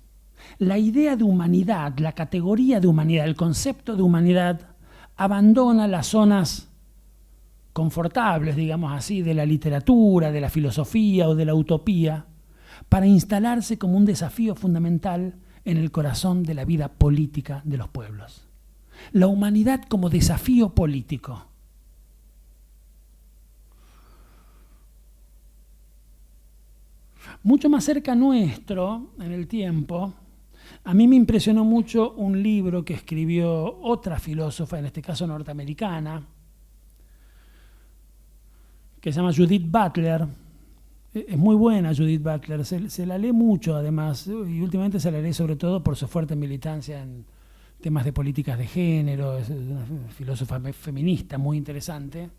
la idea de humanidad, la categoría de humanidad, el concepto de humanidad, abandona las zonas confortables, digamos así, de la literatura, de la filosofía o de la utopía, para instalarse como un desafío fundamental en el corazón de la vida política de los pueblos. La humanidad como desafío político. Mucho más cerca nuestro, en el tiempo, a mí me impresionó mucho un libro que escribió otra filósofa, en este caso norteamericana, que se llama Judith Butler, Es muy buena Judith Butler, se la lee mucho además, y últimamente se la lee sobre todo por su fuerte militancia en temas de políticas de género, es una filósofa feminista muy interesante,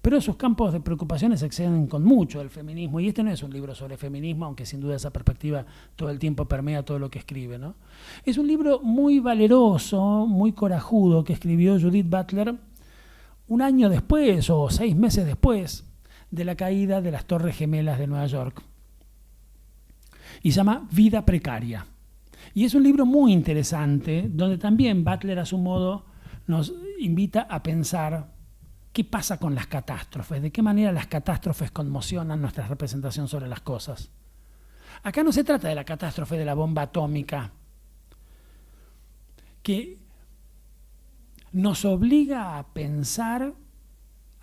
pero sus campos de preocupaciones se exceden con mucho el feminismo, y este no es un libro sobre feminismo, aunque sin duda esa perspectiva todo el tiempo permea todo lo que escribe, ¿no? Es un libro muy valeroso, muy corajudo, que escribió Judith Butler un año después o 6 meses después de la caída de las Torres Gemelas de Nueva York. Y se llama Vida Precaria. Y es un libro muy interesante, donde también Butler a su modo nos invita a pensar qué pasa con las catástrofes, de qué manera las catástrofes conmocionan nuestra representación sobre las cosas. Acá no se trata de la catástrofe de la bomba atómica, que nos obliga a pensar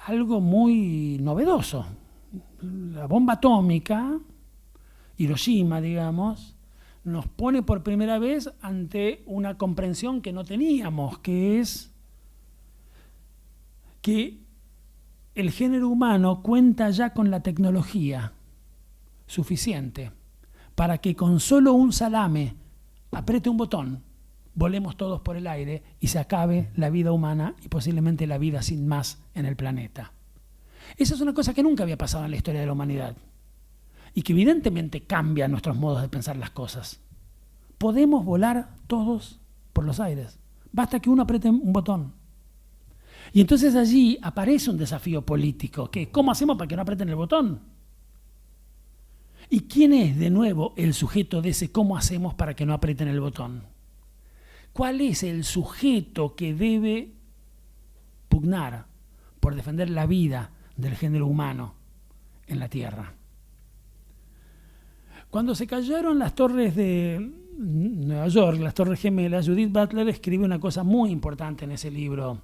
algo muy novedoso. La bomba atómica, Hiroshima, digamos, nos pone por primera vez ante una comprensión que no teníamos, que es que el género humano cuenta ya con la tecnología suficiente para que con solo un salame apriete un botón, volemos todos por el aire y se acabe la vida humana y posiblemente la vida sin más en el planeta. Esa es una cosa que nunca había pasado en la historia de la humanidad y que evidentemente cambia nuestros modos de pensar las cosas. Podemos volar todos por los aires. Basta que uno apriete un botón. Y entonces allí aparece un desafío político, que ¿cómo hacemos para que no aprieten el botón? ¿Y quién es de nuevo el sujeto de ese cómo hacemos para que no aprieten el botón? ¿Cuál es el sujeto que debe pugnar por defender la vida del género humano en la Tierra? Cuando se cayeron las torres de Nueva York, las Torres Gemelas, Judith Butler escribe una cosa muy importante en ese libro,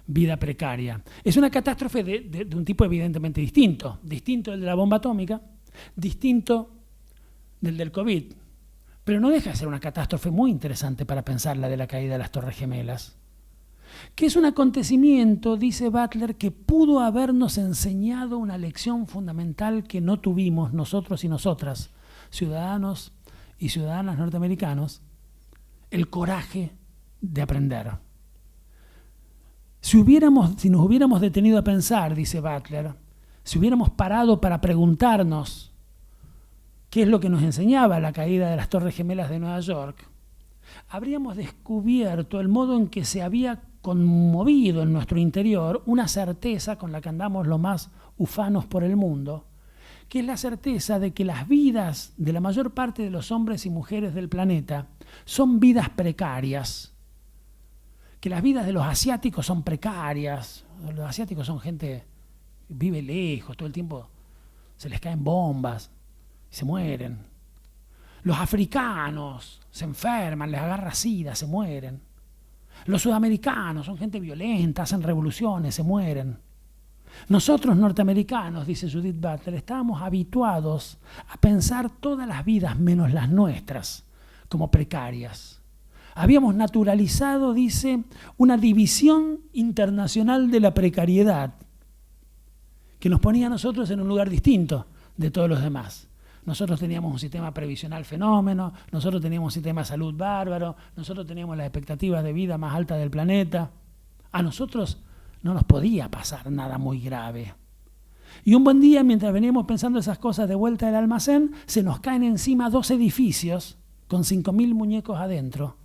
Vida Precaria. Es una catástrofe de un tipo evidentemente distinto del de la bomba atómica, distinto del COVID, pero no deja de ser una catástrofe muy interesante para pensar la de la caída de las Torres Gemelas, que es un acontecimiento, dice Butler, que pudo habernos enseñado una lección fundamental que no tuvimos nosotros y nosotras, ciudadanos y ciudadanas norteamericanos, el coraje de aprender. Si nos hubiéramos detenido a pensar, dice Butler, si hubiéramos parado para preguntarnos qué es lo que nos enseñaba la caída de las Torres Gemelas de Nueva York, habríamos descubierto el modo en que se había conmovido en nuestro interior una certeza con la que andamos los más ufanos por el mundo, que es la certeza de que las vidas de la mayor parte de los hombres y mujeres del planeta son vidas precarias, que las vidas de los asiáticos son precarias. Los asiáticos son gente que vive lejos, todo el tiempo se les caen bombas y se mueren. Los africanos se enferman, les agarra sida, se mueren. Los sudamericanos son gente violenta, hacen revoluciones, se mueren. Nosotros norteamericanos, dice Judith Butler, estábamos habituados a pensar todas las vidas menos las nuestras como precarias. Habíamos naturalizado, dice, una división internacional de la precariedad que nos ponía a nosotros en un lugar distinto de todos los demás. Nosotros teníamos un sistema previsional fenómeno, nosotros teníamos un sistema de salud bárbaro, nosotros teníamos las expectativas de vida más altas del planeta. A nosotros no nos podía pasar nada muy grave. Y un buen día, mientras veníamos pensando esas cosas de vuelta del almacén, se nos caen encima 2 edificios con 5.000 muñecos adentro,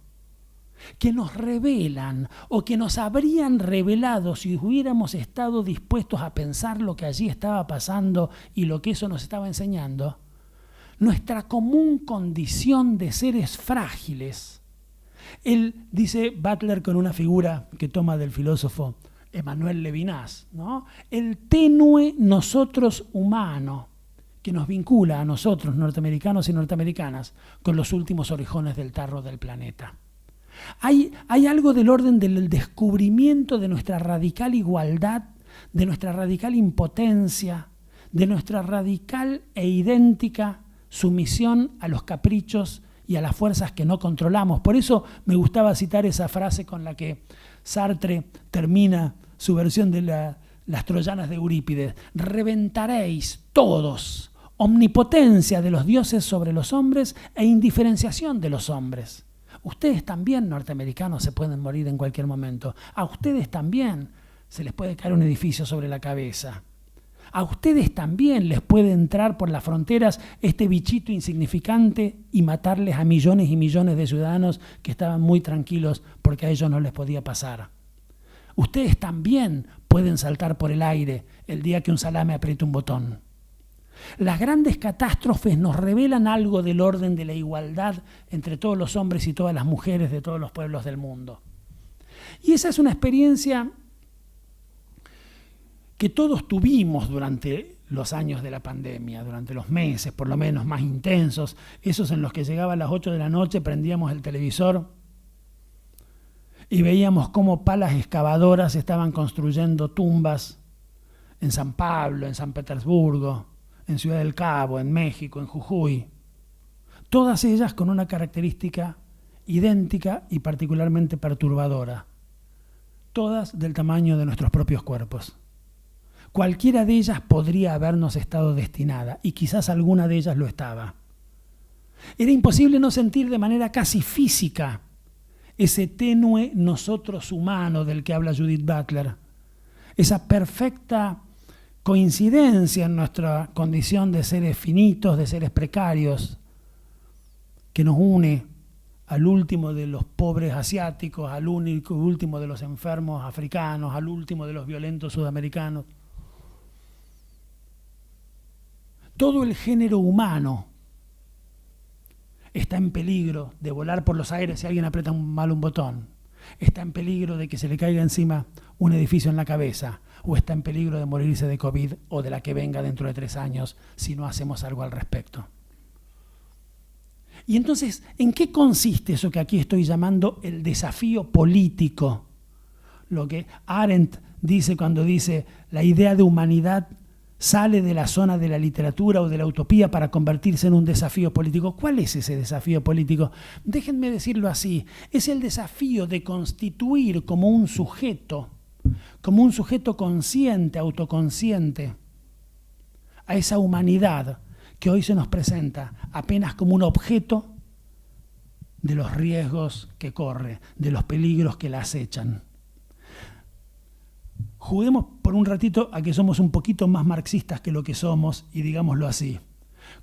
que nos revelan o que nos habrían revelado si hubiéramos estado dispuestos a pensar lo que allí estaba pasando y lo que eso nos estaba enseñando, nuestra común condición de seres frágiles. Él dice, Butler, con una figura que toma del filósofo Emmanuel Levinas, ¿no? El tenue nosotros humano que nos vincula a nosotros, norteamericanos y norteamericanas, con los últimos orejones del tarro del planeta. Hay algo del orden del descubrimiento de nuestra radical igualdad, de nuestra radical impotencia, de nuestra radical e idéntica sumisión a los caprichos y a las fuerzas que no controlamos. Por eso me gustaba citar esa frase con la que Sartre termina su versión de las Troyanas de Eurípides. Reventaréis todos omnipotencia de los dioses sobre los hombres e indiferenciación de los hombres. Ustedes también, norteamericanos, se pueden morir en cualquier momento. A ustedes también se les puede caer un edificio sobre la cabeza. A ustedes también les puede entrar por las fronteras este bichito insignificante y matarles a millones y millones de ciudadanos que estaban muy tranquilos porque a ellos no les podía pasar. Ustedes también pueden saltar por el aire el día que un salame apriete un botón. Las grandes catástrofes nos revelan algo del orden de la igualdad entre todos los hombres y todas las mujeres de todos los pueblos del mundo. Y esa es una experiencia que todos tuvimos durante los años de la pandemia, durante los meses por lo menos más intensos, esos en los que llegaba a las 8 de la noche, prendíamos el televisor y veíamos cómo palas excavadoras estaban construyendo tumbas en San Pablo, en San Petersburgo, en Ciudad del Cabo, en México, en Jujuy. Todas ellas con una característica idéntica y particularmente perturbadora. Todas del tamaño de nuestros propios cuerpos. Cualquiera de ellas podría habernos estado destinada, y quizás alguna de ellas lo estaba. Era imposible no sentir de manera casi física ese tenue nosotros humano del que habla Judith Butler, esa perfecta coincidencia en nuestra condición de seres finitos, de seres precarios, que nos une al último de los pobres asiáticos, al último de los enfermos africanos, al último de los violentos sudamericanos. Todo el género humano está en peligro de volar por los aires si alguien aprieta mal un botón. Está en peligro de que se le caiga encima un edificio en la cabeza. O está en peligro de morirse de COVID o de la que venga dentro de 3 años si no hacemos algo al respecto. Y entonces, ¿en qué consiste eso que aquí estoy llamando el desafío político? Lo que Arendt dice cuando dice la idea de humanidad sale de la zona de la literatura o de la utopía para convertirse en un desafío político. ¿Cuál es ese desafío político? Déjenme decirlo así. Es el desafío de constituir como un sujeto consciente, autoconsciente, a esa humanidad que hoy se nos presenta apenas como un objeto de los riesgos que corre, de los peligros que la acechan. Juguemos por un ratito a que somos un poquito más marxistas que lo que somos y digámoslo así.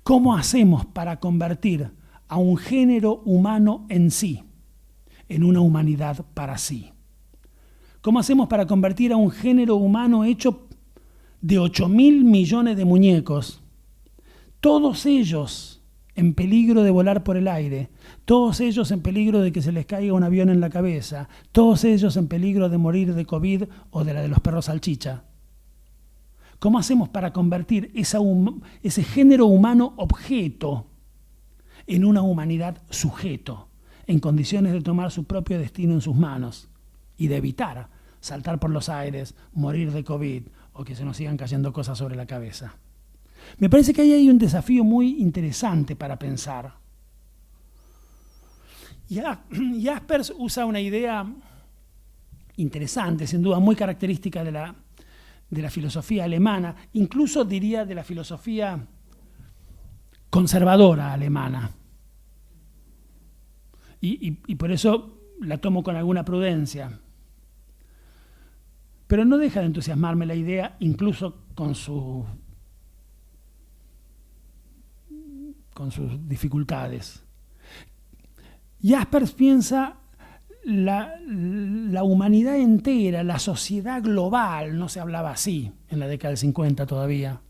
¿Cómo hacemos para convertir a un género humano en sí en una humanidad para sí? ¿Cómo hacemos para convertir a un género humano hecho de 8.000 millones de muñecos, todos ellos en peligro de volar por el aire, todos ellos en peligro de que se les caiga un avión en la cabeza, todos ellos en peligro de morir de COVID o de la de los perros salchicha? ¿Cómo hacemos para convertir ese género humano objeto en una humanidad sujeto, en condiciones de tomar su propio destino en sus manos y de evitar saltar por los aires, morir de COVID o que se nos sigan cayendo cosas sobre la cabeza? Me parece que ahí hay un desafío muy interesante para pensar. Y Jaspers usa una idea interesante, sin duda, muy característica de la filosofía alemana, incluso diría de la filosofía conservadora alemana. Y por eso la tomo con alguna prudencia. Pero no deja de entusiasmarme la idea, incluso con sus dificultades. Jaspers piensa la humanidad entera, la sociedad global, no se hablaba así en la década del 50 todavía,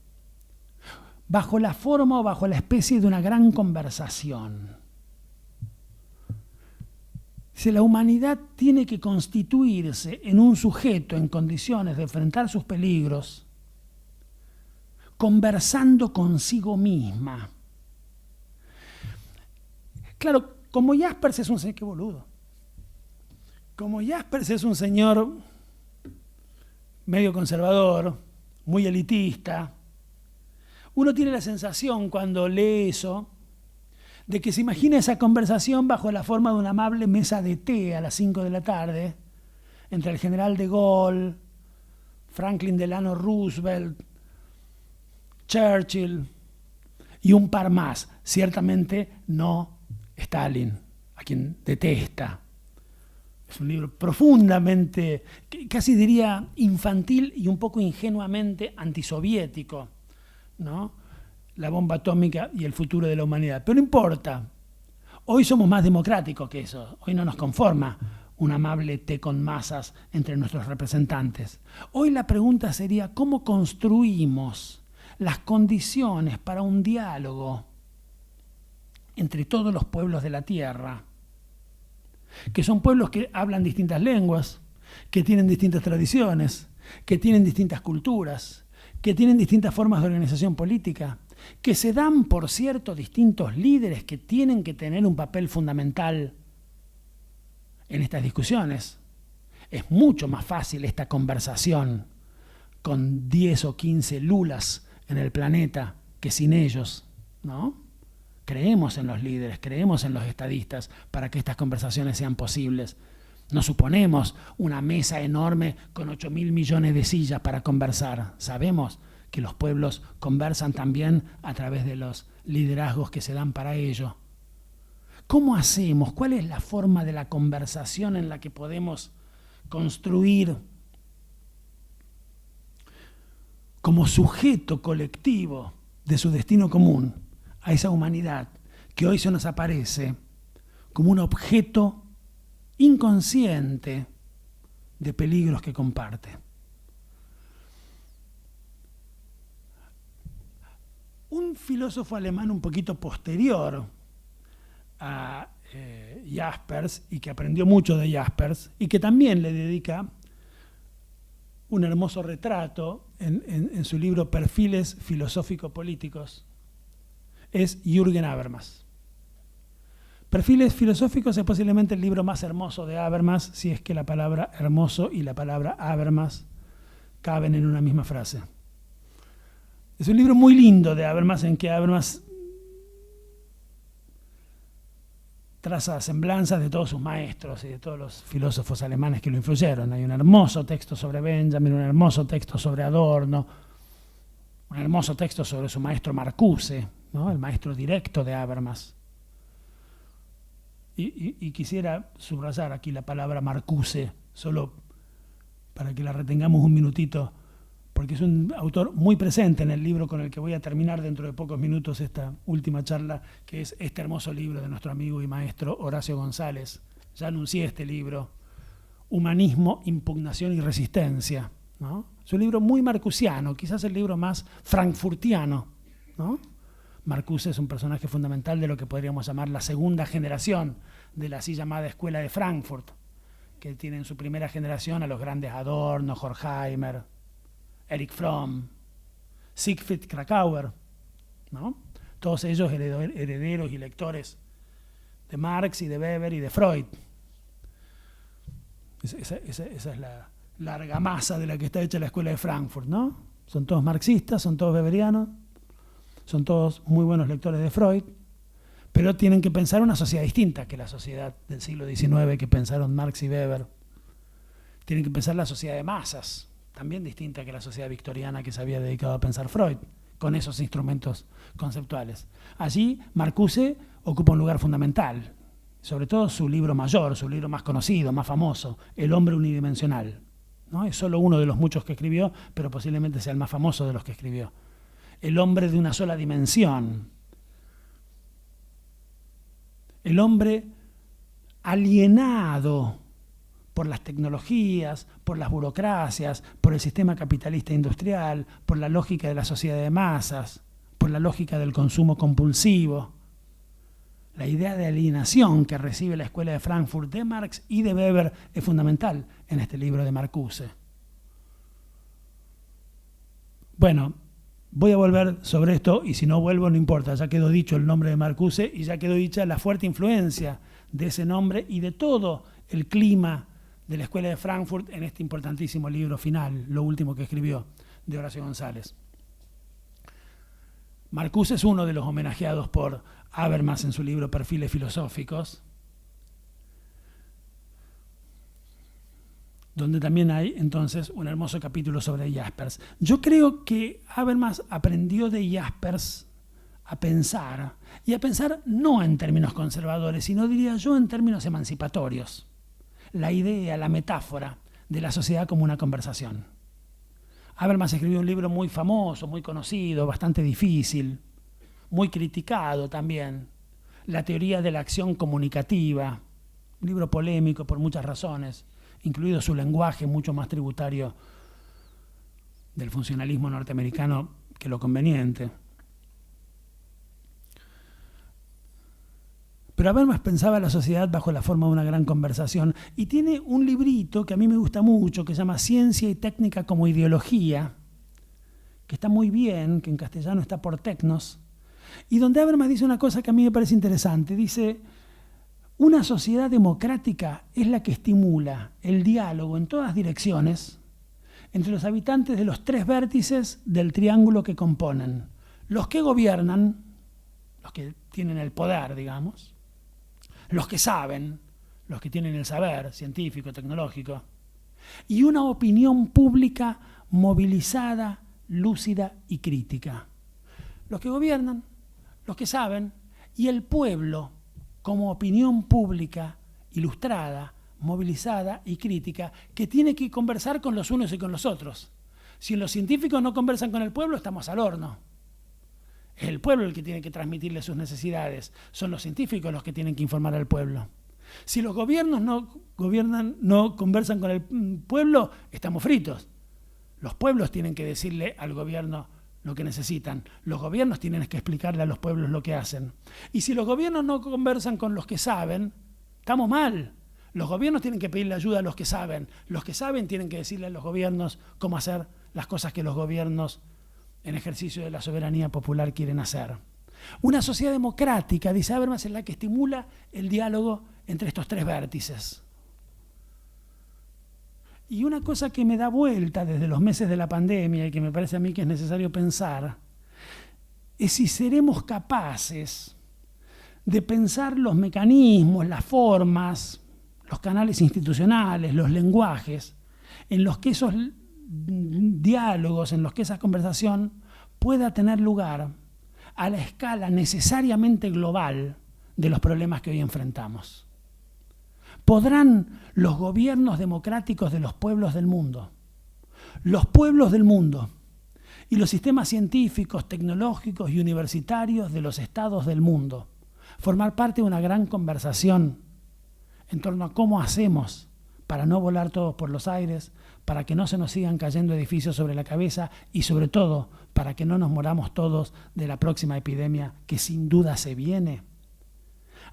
bajo la forma o bajo la especie de una gran conversación. Si la humanidad tiene que constituirse en un sujeto en condiciones de enfrentar sus peligros, conversando consigo misma. Claro, como Jaspers es un señor, qué boludo. Como Jaspers es un señor medio conservador, muy elitista, uno tiene la sensación cuando lee eso de que se imagina esa conversación bajo la forma de una amable mesa de té a las 5 de la tarde entre el general de Gaulle, Franklin Delano Roosevelt, Churchill, Y un par más, ciertamente no Stalin, a quien detesta. Es un libro profundamente, casi diría infantil y un poco ingenuamente antisoviético, ¿no? La bomba atómica y el futuro de la humanidad. Pero no importa. Hoy somos más democráticos que eso. Hoy no nos conforma un amable té con masas entre nuestros representantes. Hoy la pregunta sería, ¿cómo construimos las condiciones para un diálogo entre todos los pueblos de la Tierra? Que son pueblos que hablan distintas lenguas, que tienen distintas tradiciones, que tienen distintas culturas, que tienen distintas formas de organización política, que se dan, por cierto, distintos líderes que tienen que tener un papel fundamental en estas discusiones. Es mucho más fácil esta conversación con 10 o 15 lulas en el planeta que sin ellos, ¿no? Creemos en los líderes, creemos en los estadistas para que estas conversaciones sean posibles. No suponemos una mesa enorme con 8.000 millones de sillas para conversar. Sabemos que los pueblos conversan también a través de los liderazgos que se dan para ello. ¿Cómo hacemos? ¿Cuál es la forma de la conversación en la que podemos construir como sujeto colectivo de su destino común a esa humanidad que hoy se nos aparece como un objeto inconsciente de peligros que comparte? Un filósofo alemán un poquito posterior a Jaspers, y que aprendió mucho de Jaspers, y que también le dedica un hermoso retrato en su libro Perfiles filosófico-políticos, es Jürgen Habermas. Perfiles filosóficos es posiblemente el libro más hermoso de Habermas, si es que la palabra hermoso y la palabra Habermas caben en una misma frase. Es un libro muy lindo de Habermas, en que Habermas traza semblanzas de todos sus maestros y de todos los filósofos alemanes que lo influyeron. Hay un hermoso texto sobre Benjamin, un hermoso texto sobre Adorno, un hermoso texto sobre su maestro Marcuse, ¿no? El maestro directo de Habermas. Y quisiera subrayar aquí la palabra Marcuse, solo para que la retengamos un minutito, porque es un autor muy presente en el libro con el que voy a terminar dentro de pocos minutos esta última charla, que es este hermoso libro de nuestro amigo y maestro Horacio González. Ya anuncié este libro, Humanismo, Impugnación y Resistencia, ¿no? Es un libro muy marcusiano, quizás el libro más frankfurtiano, ¿no? Marcuse es un personaje fundamental de lo que podríamos llamar la segunda generación de la así llamada Escuela de Frankfurt, que tiene en su primera generación a los grandes Adorno, Horkheimer, Erich Fromm, Siegfried Kracauer, ¿no? Todos ellos herederos y lectores de Marx y de Weber y de Freud. Esa es la argamasa de la que está hecha la Escuela de Frankfurt, ¿no? Son todos marxistas, son todos weberianos, son todos muy buenos lectores de Freud, pero tienen que pensar una sociedad distinta que la sociedad del siglo XIX que pensaron Marx y Weber. Tienen que pensar la sociedad de masas, también distinta que la sociedad victoriana que se había dedicado a pensar Freud, con esos instrumentos conceptuales. Allí Marcuse ocupa un lugar fundamental, sobre todo su libro mayor, su libro más conocido, más famoso, El hombre unidimensional, ¿no? Es solo uno de los muchos que escribió, pero posiblemente sea el más famoso de los que escribió. El hombre de una sola dimensión. El hombre alienado por las tecnologías, por las burocracias, por el sistema capitalista industrial, por la lógica de la sociedad de masas, por la lógica del consumo compulsivo. La idea de alienación que recibe la Escuela de Frankfurt de Marx y de Weber es fundamental en este libro de Marcuse. Bueno, voy a volver sobre esto, y si no vuelvo no importa, ya quedó dicho el nombre de Marcuse y ya quedó dicha la fuerte influencia de ese nombre y de todo el clima de la Escuela de Frankfurt en este importantísimo libro final, lo último que escribió, de Horacio González. Marcuse es uno de los homenajeados por Habermas en su libro Perfiles filosóficos, donde también hay entonces un hermoso capítulo sobre Jaspers. Yo creo que Habermas aprendió de Jaspers a pensar, y a pensar no en términos conservadores, sino diría yo en términos emancipatorios. La idea, la metáfora de la sociedad como una conversación. Habermas escribió un libro muy famoso, muy conocido, bastante difícil, muy criticado también, La teoría de la acción comunicativa, un libro polémico por muchas razones, incluido su lenguaje mucho más tributario del funcionalismo norteamericano que lo conveniente. Pero Habermas pensaba la sociedad bajo la forma de una gran conversación y tiene un librito que a mí me gusta mucho que se llama Ciencia y Técnica como Ideología, que está muy bien, que en castellano está por Tecnos, y donde Habermas dice una cosa que a mí me parece interesante. Dice, una sociedad democrática es la que estimula el diálogo en todas direcciones entre los habitantes de los tres vértices del triángulo que componen. Los que gobiernan, los que tienen el poder, digamos, los que saben, los que tienen el saber científico, tecnológico, y una opinión pública movilizada, lúcida y crítica. Los que gobiernan, los que saben, y el pueblo como opinión pública, ilustrada, movilizada y crítica, que tiene que conversar con los unos y con los otros. Si los científicos no conversan con el pueblo, estamos al horno. Es el pueblo el que tiene que transmitirle sus necesidades. Son los científicos los que tienen que informar al pueblo. Si los gobiernos no conversan con el pueblo, estamos fritos. Los pueblos tienen que decirle al gobierno lo que necesitan. Los gobiernos tienen que explicarle a los pueblos lo que hacen. Y si los gobiernos no conversan con los que saben, estamos mal. Los gobiernos tienen que pedirle ayuda a los que saben. Los que saben tienen que decirle a los gobiernos cómo hacer las cosas que los gobiernos en ejercicio de la soberanía popular quieren hacer. Una sociedad democrática, dice Habermas, es la que estimula el diálogo entre estos tres vértices. Y una cosa que me da vuelta desde los meses de la pandemia y que me parece a mí que es necesario pensar, es si seremos capaces de pensar los mecanismos, las formas, los canales institucionales, los lenguajes, en los que esos diálogos, en los que esa conversación pueda tener lugar a la escala necesariamente global de los problemas que hoy enfrentamos. ¿Podrán los gobiernos democráticos de los pueblos del mundo y los sistemas científicos, tecnológicos y universitarios de los estados del mundo formar parte de una gran conversación en torno a cómo hacemos para no volar todos por los aires, para que no se nos sigan cayendo edificios sobre la cabeza y sobre todo para que no nos moramos todos de la próxima epidemia que sin duda se viene?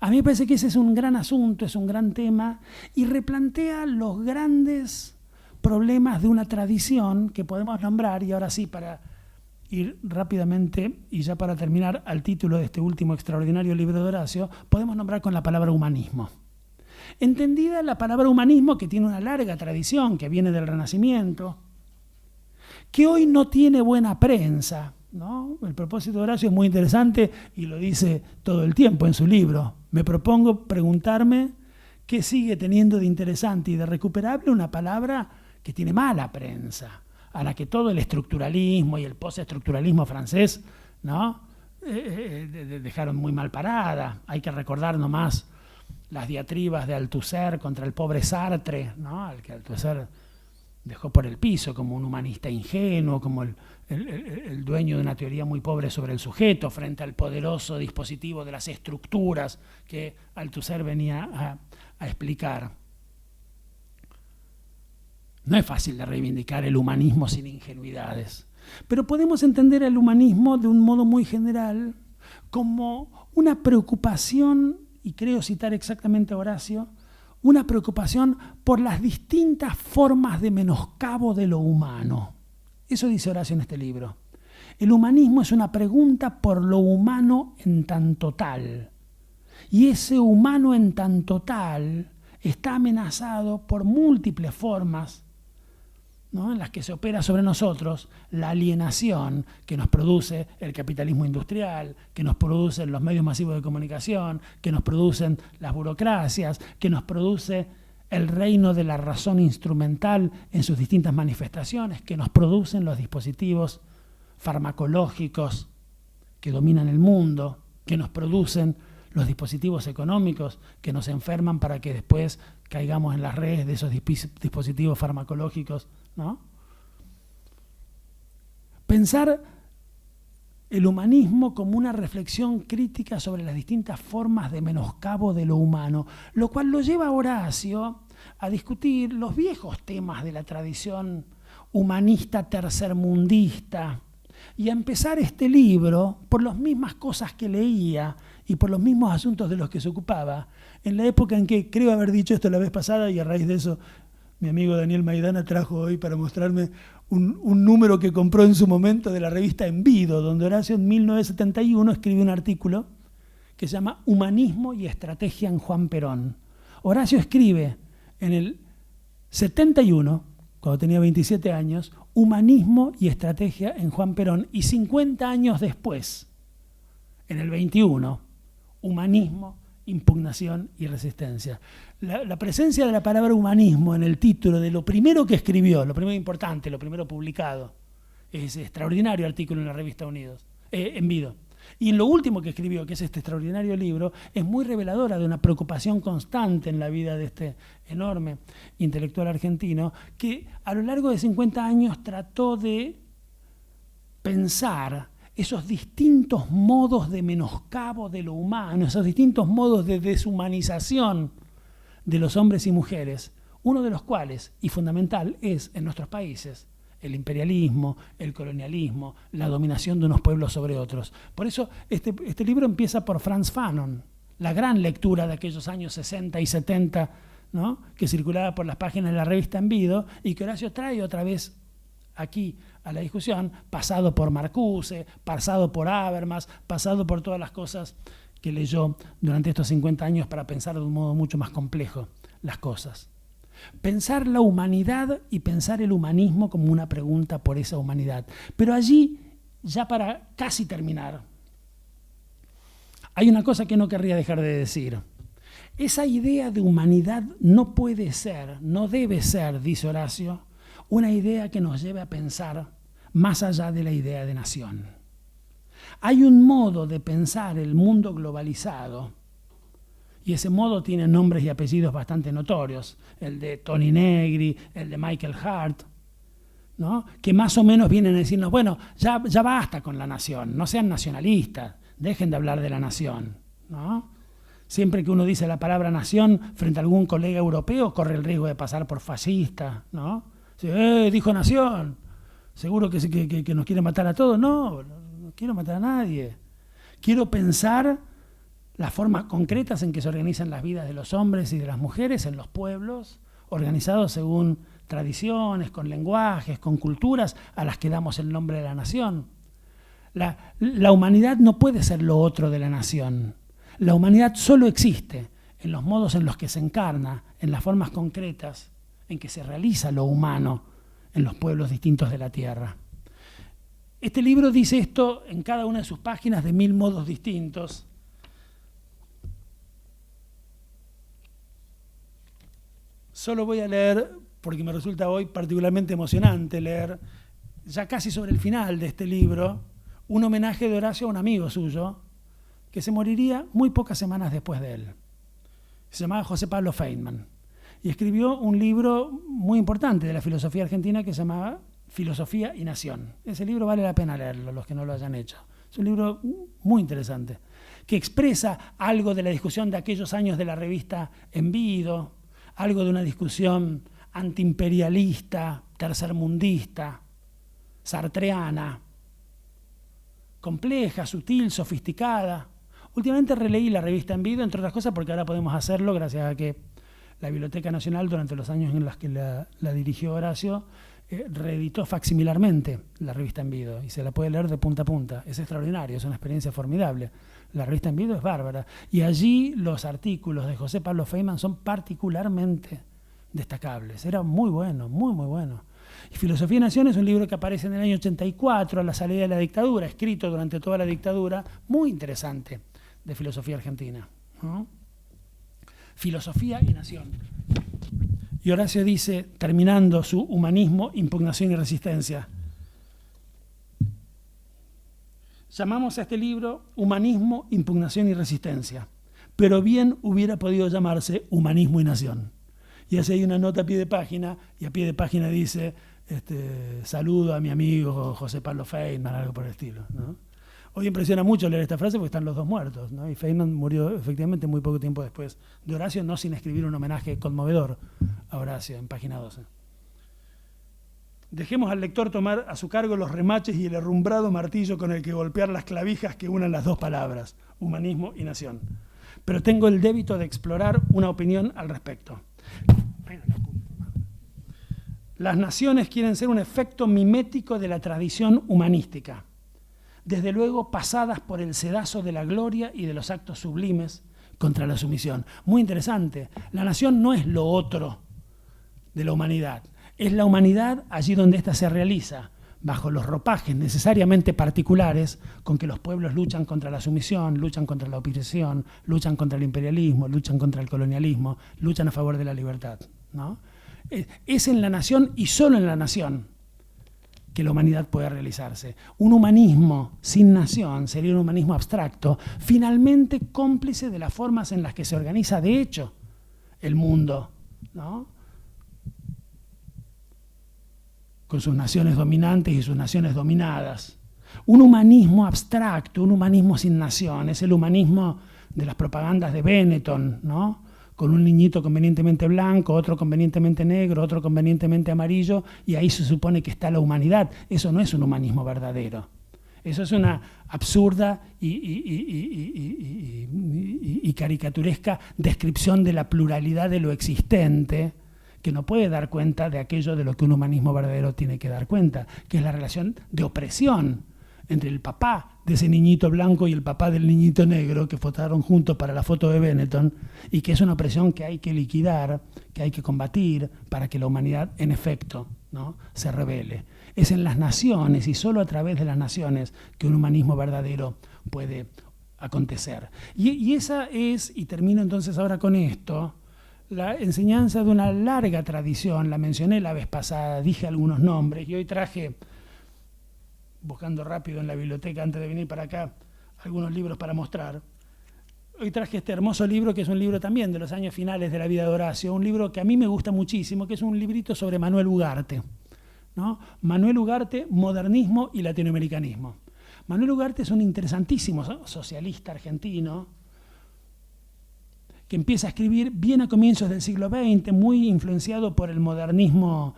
A mí me parece que ese es un gran asunto, es un gran tema y replantea los grandes problemas de una tradición que podemos nombrar, y ahora sí, para ir rápidamente y ya para terminar al título de este último extraordinario libro de Horacio, podemos nombrar con la palabra humanismo. Entendida la palabra humanismo, que tiene una larga tradición, que viene del Renacimiento, que hoy no tiene buena prensa, ¿no? El propósito de Horacio es muy interesante y lo dice todo el tiempo en su libro. Me propongo preguntarme qué sigue teniendo de interesante y de recuperable una palabra que tiene mala prensa, a la que todo el estructuralismo y el postestructuralismo francés, ¿no? Dejaron muy mal parada. Hay que recordar nomás las diatribas de Althusser contra el pobre Sartre, ¿no? Al que Althusser dejó por el piso como un humanista ingenuo, como el dueño de una teoría muy pobre sobre el sujeto frente al poderoso dispositivo de las estructuras que Althusser venía a explicar. No es fácil de reivindicar el humanismo sin ingenuidades, pero podemos entender el humanismo de un modo muy general como una preocupación, y creo citar exactamente a Horacio, una preocupación por las distintas formas de menoscabo de lo humano. Eso dice Horacio en este libro. El humanismo es una pregunta por lo humano en tanto tal. Y ese humano en tanto tal está amenazado por múltiples formas, ¿no?, en las que se opera sobre nosotros la alienación que nos produce el capitalismo industrial, que nos producen los medios masivos de comunicación, que nos producen las burocracias, que nos produce el reino de la razón instrumental en sus distintas manifestaciones, que nos producen los dispositivos farmacológicos que dominan el mundo, que nos producen los dispositivos económicos, que nos enferman para que después caigamos en las redes de esos dispositivos farmacológicos, ¿no? Pensar el humanismo como una reflexión crítica sobre las distintas formas de menoscabo de lo humano, lo cual lo lleva a Horacio a discutir los viejos temas de la tradición humanista tercermundista y a empezar este libro por las mismas cosas que leía y por los mismos asuntos de los que se ocupaba, en la época en que, creo haber dicho esto la vez pasada, y a raíz de eso mi amigo Daniel Maidana trajo hoy para mostrarme un número que compró en su momento de la revista Envido, donde Horacio en 1971 escribió un artículo que se llama Humanismo y Estrategia en Juan Perón. Horacio escribe en el 71, cuando tenía 27 años, Humanismo y Estrategia en Juan Perón, y 50 años después, en el 21, Humanismo, Impugnación y Resistencia. La presencia de la palabra humanismo en el título de lo primero que escribió, lo primero importante, lo primero publicado, es ese extraordinario artículo en la revista Envido. Y en lo último que escribió, que es este extraordinario libro, es muy reveladora de una preocupación constante en la vida de este enorme intelectual argentino, que a lo largo de 50 años trató de pensar esos distintos modos de menoscabo de lo humano, esos distintos modos de deshumanización de los hombres y mujeres, uno de los cuales, y fundamental, es en nuestros países, el imperialismo, el colonialismo, la dominación de unos pueblos sobre otros. Por eso este libro empieza por Frantz Fanon, la gran lectura de aquellos años 60 y 70, ¿no?, que circulaba por las páginas de la revista Envido y que Horacio trae otra vez aquí a la discusión, pasado por Marcuse, pasado por Habermas, pasado por todas las cosas que leyó durante estos 50 años para pensar de un modo mucho más complejo las cosas. Pensar la humanidad y pensar el humanismo como una pregunta por esa humanidad. Pero allí, ya para casi terminar, hay una cosa que no querría dejar de decir. Esa idea de humanidad no puede ser, no debe ser, dice Horacio, una idea que nos lleve a pensar más allá de la idea de nación. Hay un modo de pensar el mundo globalizado, y ese modo tiene nombres y apellidos bastante notorios, el de Tony Negri, el de Michael Hart, ¿no?, que más o menos vienen a decirnos, bueno, ya basta con la nación, no sean nacionalistas, dejen de hablar de la nación, ¿no? Siempre que uno dice la palabra nación frente a algún colega europeo, corre el riesgo de pasar por fascista, ¿no? Dijo nación, seguro que nos quiere matar a todos. No quiero matar a nadie. Quiero pensar las formas concretas en que se organizan las vidas de los hombres y de las mujeres en los pueblos, organizados según tradiciones, con lenguajes, con culturas a las que damos el nombre de la nación. La humanidad no puede ser lo otro de la nación. La humanidad solo existe en los modos en los que se encarna, en las formas concretas en que se realiza lo humano en los pueblos distintos de la tierra. Este libro dice esto en cada una de sus páginas de 1000 modos distintos. Solo voy a leer, porque me resulta hoy particularmente emocionante leer, ya casi sobre el final de este libro, un homenaje de Horacio a un amigo suyo, que se moriría muy pocas semanas después de él. Se llamaba José Pablo Feynman. Y escribió un libro muy importante de la filosofía argentina que se llamaba Filosofía y Nación. Ese libro vale la pena leerlo, los que no lo hayan hecho. Es un libro muy interesante, que expresa algo de la discusión de aquellos años de la revista Envido, algo de una discusión antiimperialista, tercermundista, sartreana, compleja, sutil, sofisticada. Últimamente releí la revista Envido, entre otras cosas, porque ahora podemos hacerlo gracias a que la Biblioteca Nacional, durante los años en los que la dirigió Horacio, reeditó facsimilarmente la revista Envido y se la puede leer de punta a punta. Es extraordinario, es una experiencia formidable. La revista Envido es bárbara. Y allí los artículos de José Pablo Feynman son particularmente destacables. Era muy bueno, muy, muy bueno. Y Filosofía y Nación es un libro que aparece en el año 84, a la salida de la dictadura, escrito durante toda la dictadura, muy interesante, de filosofía argentina, ¿no? Filosofía y Nación. Y Horacio dice, terminando su Humanismo, Impugnación y Resistencia, Llamamos a este libro Humanismo, Impugnación y Resistencia, pero bien hubiera podido llamarse Humanismo y Nación. Y así hay una nota a pie de página, y a pie de página dice, saludo a mi amigo José Pablo Feynman, algo por el estilo, ¿no? Hoy impresiona mucho leer esta frase porque están los dos muertos, ¿no? Y Feynman murió efectivamente muy poco tiempo después de Horacio, no sin escribir un homenaje conmovedor a Horacio en página 12. Dejemos al lector tomar a su cargo los remaches y el herrumbrado martillo con el que golpear las clavijas que unan las dos palabras, humanismo y nación. Pero tengo el débito de explorar una opinión al respecto. Las naciones quieren ser un efecto mimético de la tradición humanística, desde luego pasadas por el sedazo de la gloria y de los actos sublimes contra la sumisión. Muy interesante, la nación no es lo otro de la humanidad, es la humanidad allí donde ésta se realiza, bajo los ropajes necesariamente particulares con que los pueblos luchan contra la sumisión, luchan contra la opresión, luchan contra el imperialismo, luchan contra el colonialismo, luchan a favor de la libertad, ¿no? Es en la nación y solo en la nación que la humanidad puede realizarse. Un humanismo sin nación sería un humanismo abstracto, finalmente cómplice de las formas en las que se organiza de hecho el mundo, ¿no? Con sus naciones dominantes y sus naciones dominadas. Un humanismo abstracto, un humanismo sin nación, es el humanismo de las propagandas de Benetton, ¿no? Con un niñito convenientemente blanco, otro convenientemente negro, otro convenientemente amarillo, y ahí se supone que está la humanidad. Eso no es un humanismo verdadero. Eso es una absurda y caricaturesca descripción de la pluralidad de lo existente, que no puede dar cuenta de aquello de lo que un humanismo verdadero tiene que dar cuenta, que es la relación de opresión entre el papá de ese niñito blanco y el papá del niñito negro que votaron juntos para la foto de Benetton, y que es una opresión que hay que liquidar, que hay que combatir para que la humanidad, en efecto, ¿no?, se rebele. Es en las naciones y solo a través de las naciones que un humanismo verdadero puede acontecer. Y esa es, y termino entonces ahora con esto, la enseñanza de una larga tradición. La mencioné la vez pasada, dije algunos nombres, y hoy traje, buscando rápido en la biblioteca antes de venir para acá, algunos libros para mostrar. Hoy traje este hermoso libro, que es un libro también de los años finales de la vida de Horacio, un libro que a mí me gusta muchísimo, que es un librito sobre Manuel Ugarte, ¿no? Manuel Ugarte, Modernismo y Latinoamericanismo. Manuel Ugarte es un interesantísimo socialista argentino que empieza a escribir bien a comienzos del siglo XX, muy influenciado por el modernismo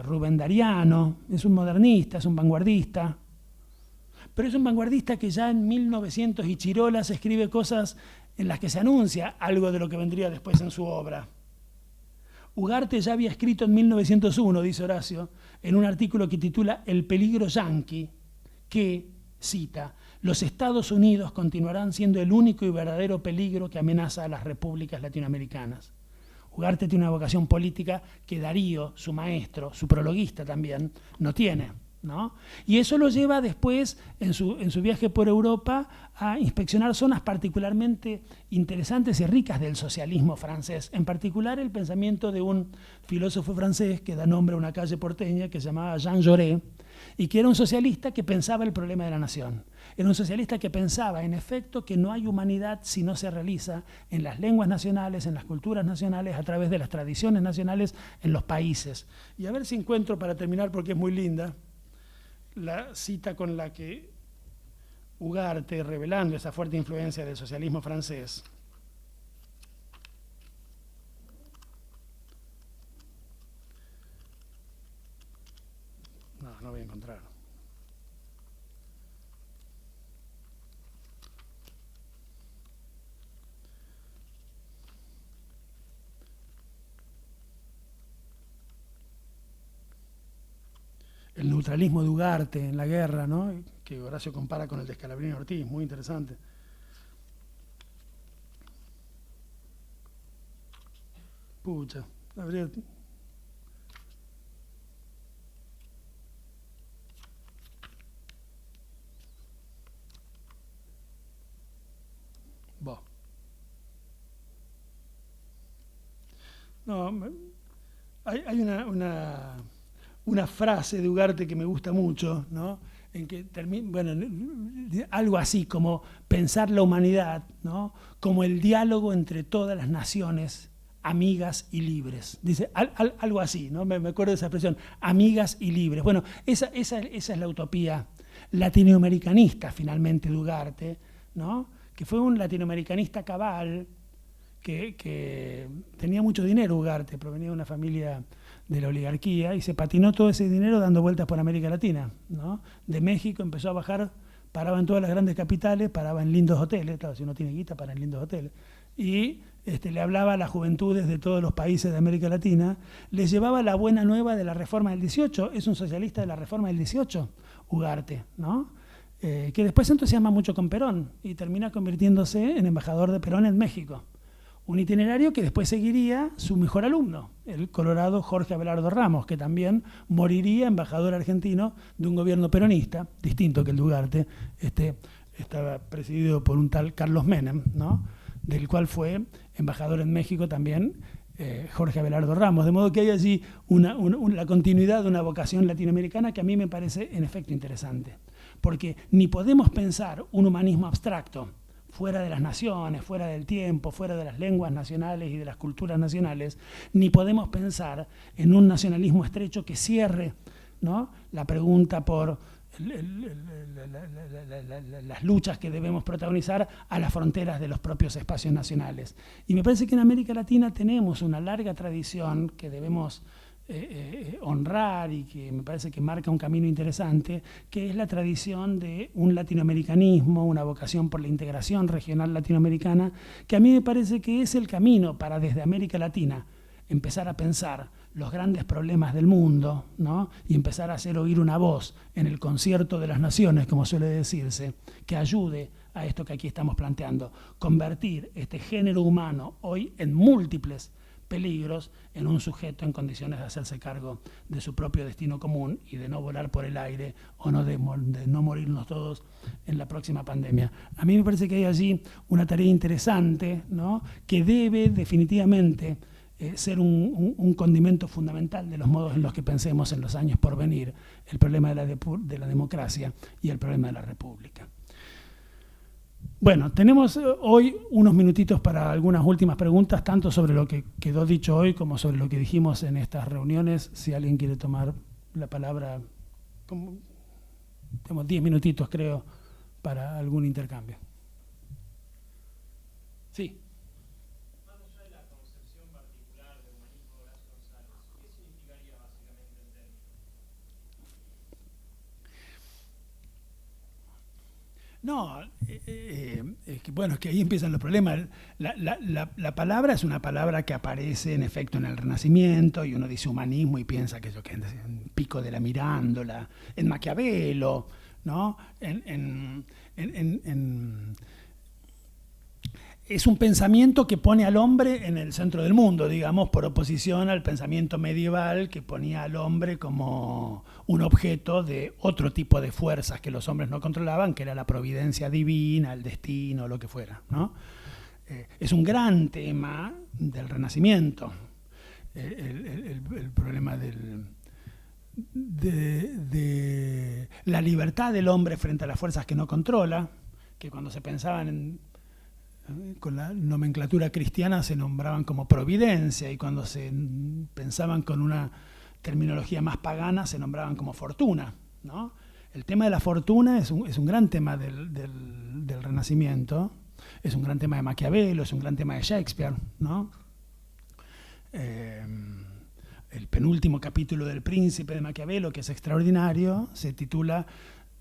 rubendariano. Es un modernista, es un vanguardista, pero es un vanguardista que ya en 1900 y chirolas escribe cosas en las que se anuncia algo de lo que vendría después en su obra. Ugarte ya había escrito en 1901, dice Horacio, en un artículo que titula El peligro yanqui, que, cita, los Estados Unidos continuarán siendo el único y verdadero peligro que amenaza a las repúblicas latinoamericanas. Ugarte tiene una vocación política que Darío, su maestro, su prologuista también, no tiene, ¿no? Y eso lo lleva después, en su viaje por Europa, a inspeccionar zonas particularmente interesantes y ricas del socialismo francés, en particular el pensamiento de un filósofo francés que da nombre a una calle porteña que se llamaba Jean Jaurès, y que era un socialista que pensaba el problema de la nación. Era un socialista que pensaba, en efecto, que no hay humanidad si no se realiza en las lenguas nacionales, en las culturas nacionales, a través de las tradiciones nacionales, en los países. Y a ver si encuentro, para terminar, porque es muy linda, la cita con la que Ugarte, revelando esa fuerte influencia del socialismo francés, no voy a encontrar. El neutralismo de Ugarte en la guerra, ¿no?, que Horacio compara con el de Scalabrini Ortiz, muy interesante. Pucha, habría... No, hay una frase de Ugarte que me gusta mucho, ¿no?, en que bueno, algo así como pensar la humanidad, ¿no?, como el diálogo entre todas las naciones amigas y libres. Dice algo así, ¿no? Me acuerdo de esa expresión, amigas y libres. Bueno, esa es la utopía latinoamericanista, finalmente, de Ugarte, ¿no?, que fue un latinoamericanista cabal, que tenía mucho dinero. Ugarte provenía de una familia de la oligarquía y se patinó todo ese dinero dando vueltas por América Latina, ¿no? De México empezó a bajar, paraba en todas las grandes capitales, paraba en lindos hoteles, claro, si uno tiene guita, para en lindos hoteles, y le hablaba a las juventudes de todos los países de América Latina, les llevaba la buena nueva de la Reforma del 18, es un socialista de la Reforma del 18, Ugarte, ¿no? Que después se entusiasma mucho con Perón y termina convirtiéndose en embajador de Perón en México. Un itinerario que después seguiría su mejor alumno, el colorado Jorge Abelardo Ramos, que también moriría embajador argentino de un gobierno peronista, distinto que el de Ugarte. Estaba presidido por un tal Carlos Menem, ¿no?, del cual fue embajador en México también Jorge Abelardo Ramos. De modo que hay allí la continuidad de una vocación latinoamericana que a mí me parece en efecto interesante. Porque ni podemos pensar un humanismo abstracto fuera de las naciones, fuera del tiempo, fuera de las lenguas nacionales y de las culturas nacionales, ni podemos pensar en un nacionalismo estrecho que cierre, ¿no?, la pregunta por las luchas que debemos protagonizar a las fronteras de los propios espacios nacionales. Y me parece que en América Latina tenemos una larga tradición que debemos honrar y que me parece que marca un camino interesante, que es la tradición de un latinoamericanismo, una vocación por la integración regional latinoamericana, que a mí me parece que es el camino para desde América Latina empezar a pensar los grandes problemas del mundo, ¿no?, y empezar a hacer oír una voz en el concierto de las naciones, como suele decirse, que ayude a esto que aquí estamos planteando, convertir este género humano hoy en múltiples peligros en un sujeto en condiciones de hacerse cargo de su propio destino común y de no volar por el aire o de no morirnos todos en la próxima pandemia. A mí me parece que hay allí una tarea interesante, ¿no?, que debe definitivamente ser un condimento fundamental de los modos en los que pensemos en los años por venir el problema de la democracia y el problema de la república. Bueno, tenemos hoy unos minutitos para algunas últimas preguntas, tanto sobre lo que quedó dicho hoy como sobre lo que dijimos en estas reuniones. Si alguien quiere tomar la palabra, tenemos 10 minutitos, creo, para algún intercambio. Sí. No, es que ahí empiezan los problemas. La palabra es una palabra que aparece en efecto en el Renacimiento y uno dice humanismo y piensa que eso que es en Pico de la Mirándola, en Maquiavelo, ¿no? Es un pensamiento que pone al hombre en el centro del mundo, digamos, por oposición al pensamiento medieval que ponía al hombre como un objeto de otro tipo de fuerzas que los hombres no controlaban, que era la providencia divina, el destino, lo que fuera, ¿no? Es un gran tema del Renacimiento, el problema de la libertad del hombre frente a las fuerzas que no controla, que cuando se pensaban con la nomenclatura cristiana se nombraban como providencia, y cuando se pensaban con una terminología más pagana se nombraban como fortuna, ¿no? El tema de la fortuna es un gran tema del Renacimiento, es un gran tema de Maquiavelo, es un gran tema de Shakespeare, ¿no? El penúltimo capítulo del Príncipe de Maquiavelo, que es extraordinario, se titula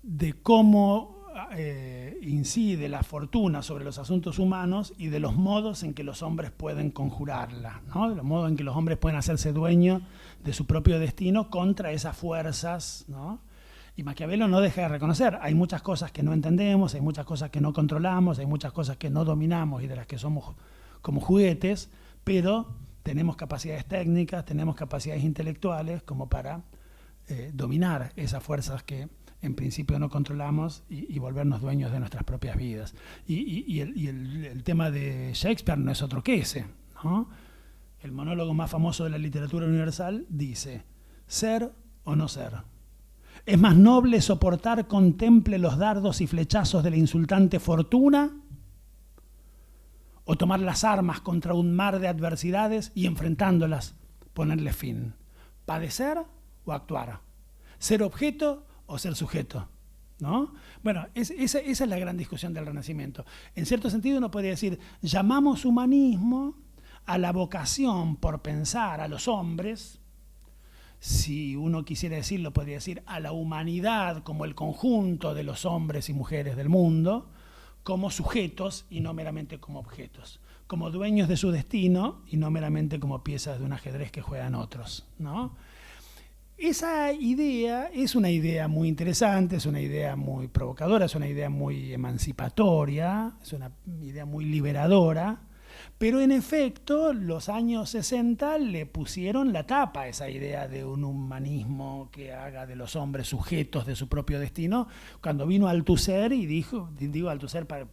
de cómo incide la fortuna sobre los asuntos humanos y de los modos en que los hombres pueden conjurarla, ¿no? De los modos en que los hombres pueden hacerse dueños de su propio destino contra esas fuerzas, ¿no? Y Maquiavelo no deja de reconocer, hay muchas cosas que no entendemos, hay muchas cosas que no controlamos, hay muchas cosas que no dominamos y de las que somos como juguetes, pero tenemos capacidades técnicas, tenemos capacidades intelectuales como para dominar esas fuerzas que en principio no controlamos y volvernos dueños de nuestras propias vidas. Y el tema de Shakespeare no es otro que ese, ¿no? El monólogo más famoso de la literatura universal dice: ser o no ser. Es más noble soportar contemple los dardos y flechazos de la insultante fortuna o tomar las armas contra un mar de adversidades y enfrentándolas ponerle fin. Padecer o actuar. Ser objeto o ser sujeto. ¿No? Bueno, esa es la gran discusión del Renacimiento. En cierto sentido uno podría decir, llamamos humanismo a la vocación por pensar a los hombres, si uno quisiera decirlo, podría decir a la humanidad como el conjunto de los hombres y mujeres del mundo, como sujetos y no meramente como objetos, como dueños de su destino y no meramente como piezas de un ajedrez que juegan otros, ¿no? Esa idea es una idea muy interesante, es una idea muy provocadora, es una idea muy emancipatoria, es una idea muy liberadora, pero en efecto los años 60 le pusieron la tapa a esa idea de un humanismo que haga de los hombres sujetos de su propio destino, cuando vino Althusser y dijo, digo Althusser para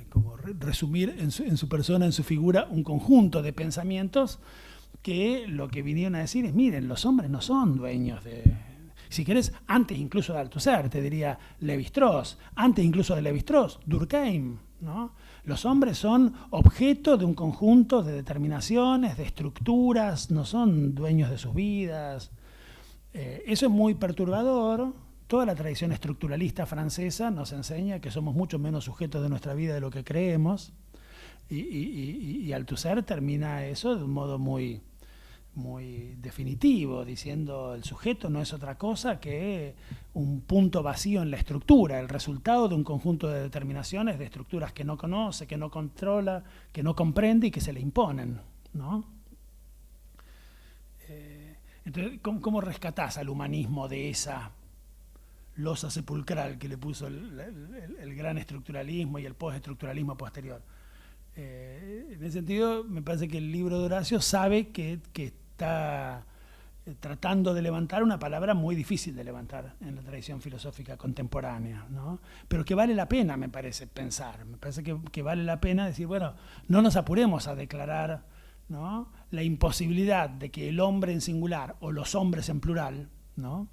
como resumir en su persona, en su figura, un conjunto de pensamientos que lo que vinieron a decir es, miren, los hombres no son dueños de... Si querés, antes incluso de Althusser, te diría Lévi-Strauss, antes incluso de Lévi-Strauss, Durkheim, ¿no? Los hombres son objeto de un conjunto de determinaciones, de estructuras, no son dueños de sus vidas. Eso es muy perturbador. Toda la tradición estructuralista francesa nos enseña que somos mucho menos sujetos de nuestra vida de lo que creemos. Y Althusser termina eso de un modo muy definitivo, diciendo el sujeto no es otra cosa que un punto vacío en la estructura, el resultado de un conjunto de determinaciones, de estructuras que no conoce, que no controla, que no comprende y que se le imponen, ¿no? Entonces, ¿cómo rescatás al humanismo de esa losa sepulcral que le puso el gran estructuralismo y el postestructuralismo posterior? En ese sentido, me parece que el libro de Horacio sabe que está tratando de levantar una palabra muy difícil de levantar en la tradición filosófica contemporánea, ¿no? Pero que vale la pena, me parece, pensar. Me parece que vale la pena decir, bueno, no nos apuremos a declarar, ¿no?, la imposibilidad de que el hombre en singular o los hombres en plural, ¿no?,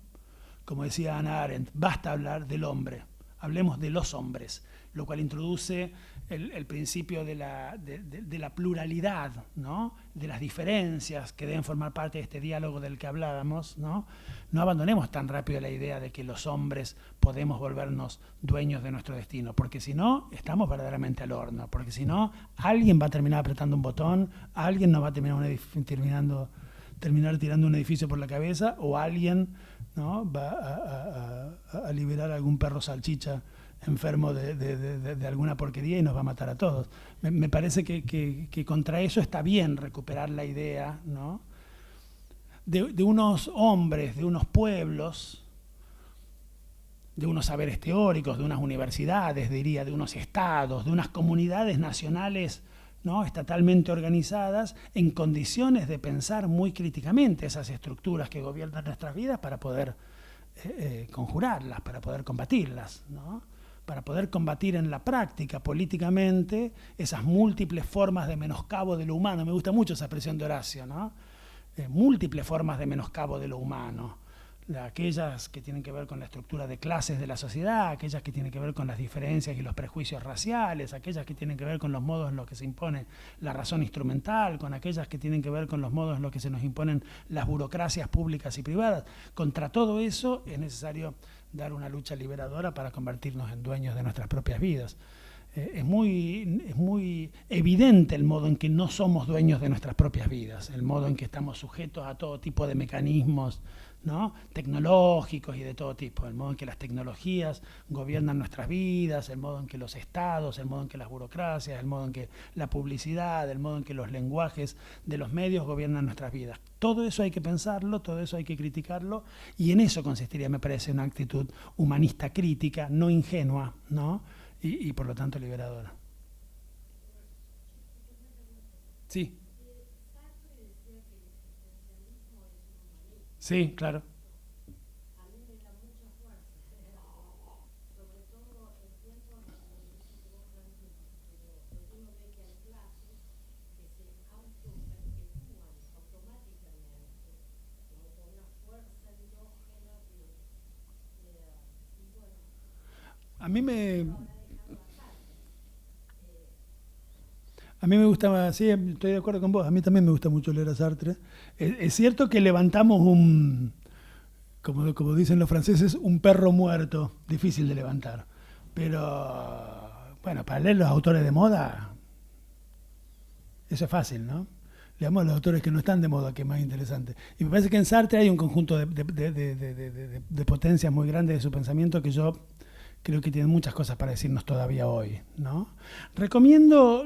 como decía Hannah Arendt, basta hablar del hombre, hablemos de los hombres, lo cual introduce el principio de la pluralidad, ¿no?, de las diferencias que deben formar parte de este diálogo del que hablábamos, ¿no? No abandonemos tan rápido la idea de que los hombres podemos volvernos dueños de nuestro destino, porque si no, estamos verdaderamente al horno, porque si no, alguien va a terminar apretando un botón, alguien nos va a terminar tirando un edificio por la cabeza, o alguien, ¿no?, va a liberar a algún perro salchicha enfermo de alguna porquería y nos va a matar a todos. Me parece que contra eso está bien recuperar la idea, ¿no?, de unos hombres, de unos pueblos, de unos saberes teóricos, de unas universidades, diría, de unos estados, de unas comunidades nacionales, ¿no?, estatalmente organizadas, en condiciones de pensar muy críticamente esas estructuras que gobiernan nuestras vidas para poder conjurarlas, para poder combatirlas, ¿no?, para poder combatir en la práctica políticamente esas múltiples formas de menoscabo de lo humano. Me gusta mucho esa expresión de Horacio, ¿no? Múltiples formas de menoscabo de lo humano. Aquellas que tienen que ver con la estructura de clases de la sociedad, aquellas que tienen que ver con las diferencias y los prejuicios raciales, aquellas que tienen que ver con los modos en los que se impone la razón instrumental, con aquellas que tienen que ver con los modos en los que se nos imponen las burocracias públicas y privadas. Contra todo eso es necesario dar una lucha liberadora para convertirnos en dueños de nuestras propias vidas. Es muy evidente el modo en que no somos dueños de nuestras propias vidas, el modo en que estamos sujetos a todo tipo de mecanismos, ¿no?, tecnológicos y de todo tipo, el modo en que las tecnologías gobiernan nuestras vidas, el modo en que los estados, el modo en que las burocracias, el modo en que la publicidad, el modo en que los lenguajes de los medios gobiernan nuestras vidas. Todo eso hay que pensarlo, todo eso hay que criticarlo, y en eso consistiría, me parece, una actitud humanista crítica, no ingenua, ¿no?, y por lo tanto liberadora. Sí. Sí, claro. A mí me, a mí me gusta, sí, estoy de acuerdo con vos, a mí también me gusta mucho leer a Sartre. Es cierto que levantamos como dicen los franceses, un perro muerto, difícil de levantar. Pero, bueno, para leer los autores de moda, eso es fácil, ¿no? Leamos a los autores que no están de moda, que es más interesante. Y me parece que en Sartre hay un conjunto de potencias muy grandes de su pensamiento que yo creo que tienen muchas cosas para decirnos todavía hoy, ¿no? Recomiendo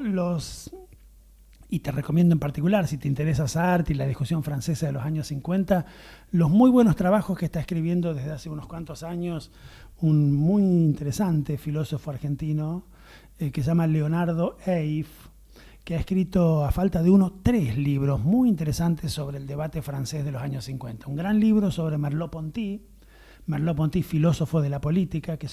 y te recomiendo en particular, si te interesa Sartre y la discusión francesa de los años 50, los muy buenos trabajos que está escribiendo desde hace unos cuantos años un muy interesante filósofo argentino que se llama Leonardo Eif, que ha escrito a falta de uno 3 libros muy interesantes sobre el debate francés de los años 50. Un gran libro sobre Merleau-Ponty, filósofo de la política, que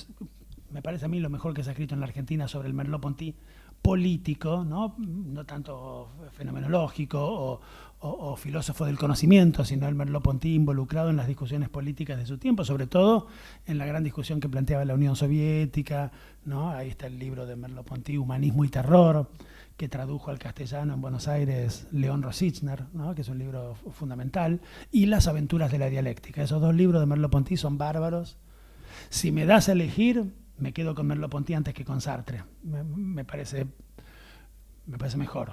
me parece a mí lo mejor que se ha escrito en la Argentina sobre el Merleau-Ponty político, ¿no? No tanto fenomenológico o filósofo del conocimiento, sino el Merleau-Ponty involucrado en las discusiones políticas de su tiempo, sobre todo en la gran discusión que planteaba la Unión Soviética, ¿no? Ahí está el libro de Merleau-Ponty, Humanismo y Terror, que tradujo al castellano en Buenos Aires León Rosichner, ¿no? Que es un libro fundamental, y Las aventuras de la dialéctica. Esos 2 libros de Merleau-Ponty son bárbaros. Si me das a elegir, me quedo con Merleau-Ponty antes que con Sartre. Me parece mejor.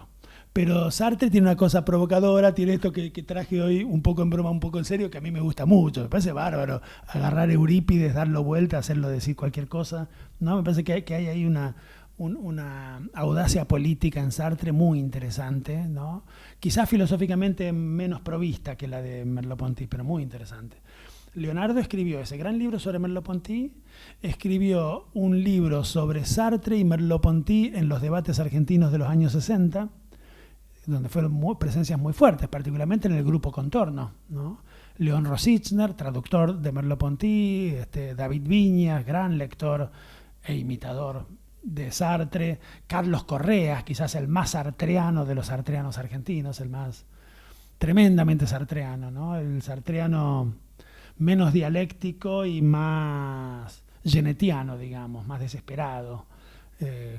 Pero Sartre tiene una cosa provocadora, tiene esto que traje hoy un poco en broma, un poco en serio, que a mí me gusta mucho. Me parece bárbaro agarrar Eurípides, darlo vuelta, hacerlo decir cualquier cosa. ¿No? Me parece que hay ahí una audacia política en Sartre muy interesante, ¿no? Quizás filosóficamente menos provista que la de Merleau-Ponty, pero muy interesante. Leonardo escribió ese gran libro sobre Merleau-Ponty, escribió un libro sobre Sartre y Merleau-Ponty en los debates argentinos de los años 60, donde fueron presencias muy fuertes, particularmente en el grupo Contorno, ¿no? León Rosichner, traductor de Merleau-Ponty, David Viñas, gran lector e imitador de Sartre, Carlos Correa, quizás el más sartreano de los sartreanos argentinos, el más tremendamente sartreano, ¿no? El sartreano menos dialéctico y más genetiano, digamos, más desesperado.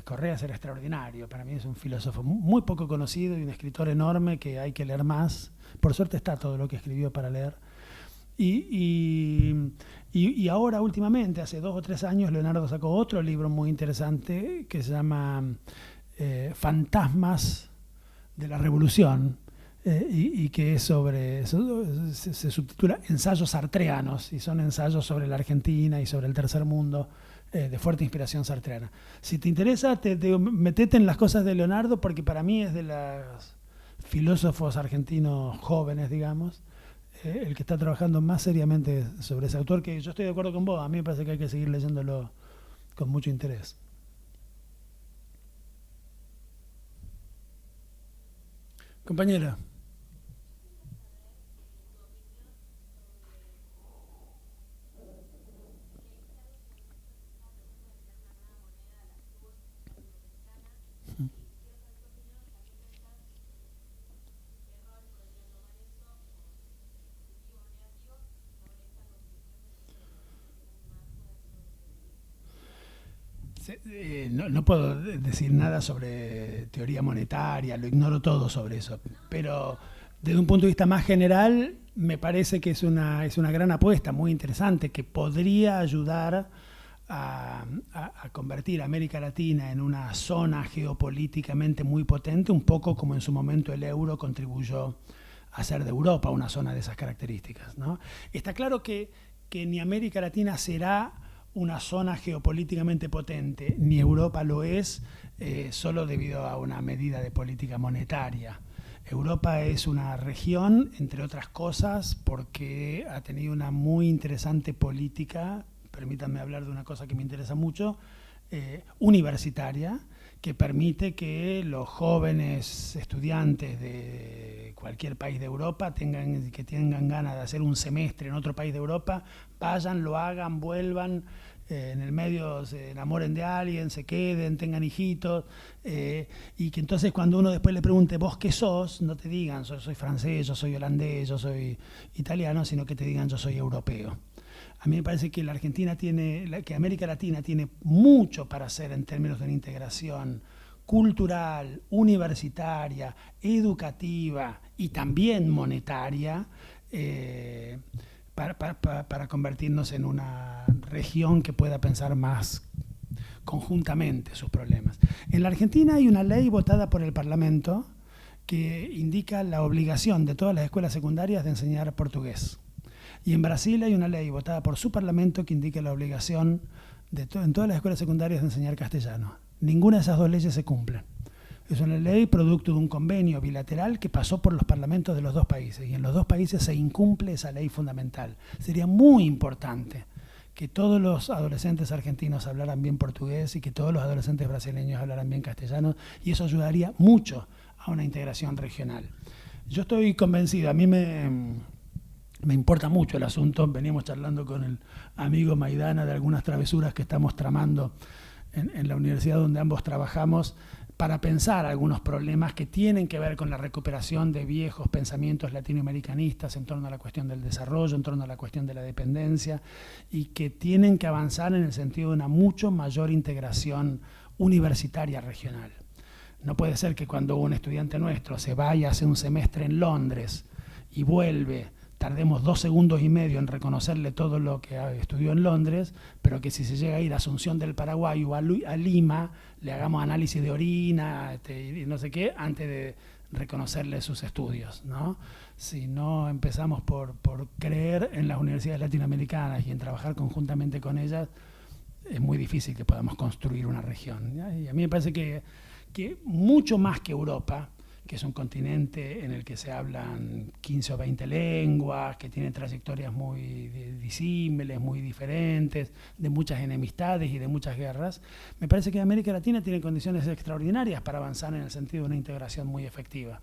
Correa era extraordinario, para mí es un filósofo muy poco conocido y un escritor enorme que hay que leer más. Por suerte está todo lo que escribió para leer. Y ahora últimamente, hace 2 o 3 años, Leonardo sacó otro libro muy interesante que se llama Fantasmas de la Revolución, y que es sobre, se subtitula Ensayos sartreanos, y son ensayos sobre la Argentina y sobre el tercer mundo, de fuerte inspiración sartreana. Si te interesa, metete en las cosas de Leonardo, porque para mí es de los filósofos argentinos jóvenes, digamos, el que está trabajando más seriamente sobre ese autor, que yo estoy de acuerdo con vos, a mí me parece que hay que seguir leyéndolo con mucho interés. Compañera. No puedo decir nada sobre teoría monetaria, lo ignoro todo sobre eso, pero desde un punto de vista más general me parece que es una gran apuesta, muy interesante, que podría ayudar a convertir a América Latina en una zona geopolíticamente muy potente, un poco como en su momento el euro contribuyó a hacer de Europa una zona de esas características, ¿no? Está claro que ni América Latina será una zona geopolíticamente potente, ni Europa lo es, solo debido a una medida de política monetaria. Europa es una región, entre otras cosas, porque ha tenido una muy interesante política, permítanme hablar de una cosa que me interesa mucho, universitaria, que permite que los jóvenes estudiantes de cualquier país de Europa que tengan ganas de hacer un semestre en otro país de Europa, vayan, lo hagan, vuelvan, en el medio se enamoren de alguien, se queden, tengan hijitos, y que entonces cuando uno después le pregunte vos qué sos, no te digan yo soy francés, yo soy holandés, yo soy italiano, sino que te digan yo soy europeo. A mí me parece que que América Latina tiene mucho para hacer en términos de una integración cultural, universitaria, educativa y también monetaria, para convertirnos en una región que pueda pensar más conjuntamente sus problemas. En la Argentina hay una ley votada por el Parlamento que indica la obligación de todas las escuelas secundarias de enseñar portugués. Y en Brasil hay una ley votada por su Parlamento que indica la obligación en todas las escuelas secundarias de enseñar castellano. Ninguna de esas dos leyes se cumplen. Es una ley producto de un convenio bilateral que pasó por los parlamentos de los dos países, y en los dos países se incumple esa ley fundamental. Sería muy importante que todos los adolescentes argentinos hablaran bien portugués y que todos los adolescentes brasileños hablaran bien castellano, y eso ayudaría mucho a una integración regional. Yo estoy convencido, a mí me importa mucho el asunto. Veníamos charlando con el amigo Maidana de algunas travesuras que estamos tramando en la universidad donde ambos trabajamos, para pensar algunos problemas que tienen que ver con la recuperación de viejos pensamientos latinoamericanistas en torno a la cuestión del desarrollo, en torno a la cuestión de la dependencia, y que tienen que avanzar en el sentido de una mucho mayor integración universitaria regional. No puede ser que cuando un estudiante nuestro se vaya, hace un semestre en Londres y vuelve, tardemos 2 segundos y medio en reconocerle todo lo que estudió en Londres, pero que si se llega a ir a Asunción del Paraguay o a Lima, le hagamos análisis de orina y no sé qué, antes de reconocerle sus estudios, ¿no? Si no empezamos por creer en las universidades latinoamericanas y en trabajar conjuntamente con ellas, es muy difícil que podamos construir una región, ¿ya? Y a mí me parece que mucho más que Europa, que es un continente en el que se hablan 15 o 20 lenguas, que tiene trayectorias muy disímiles, muy diferentes, de muchas enemistades y de muchas guerras, me parece que América Latina tiene condiciones extraordinarias para avanzar en el sentido de una integración muy efectiva.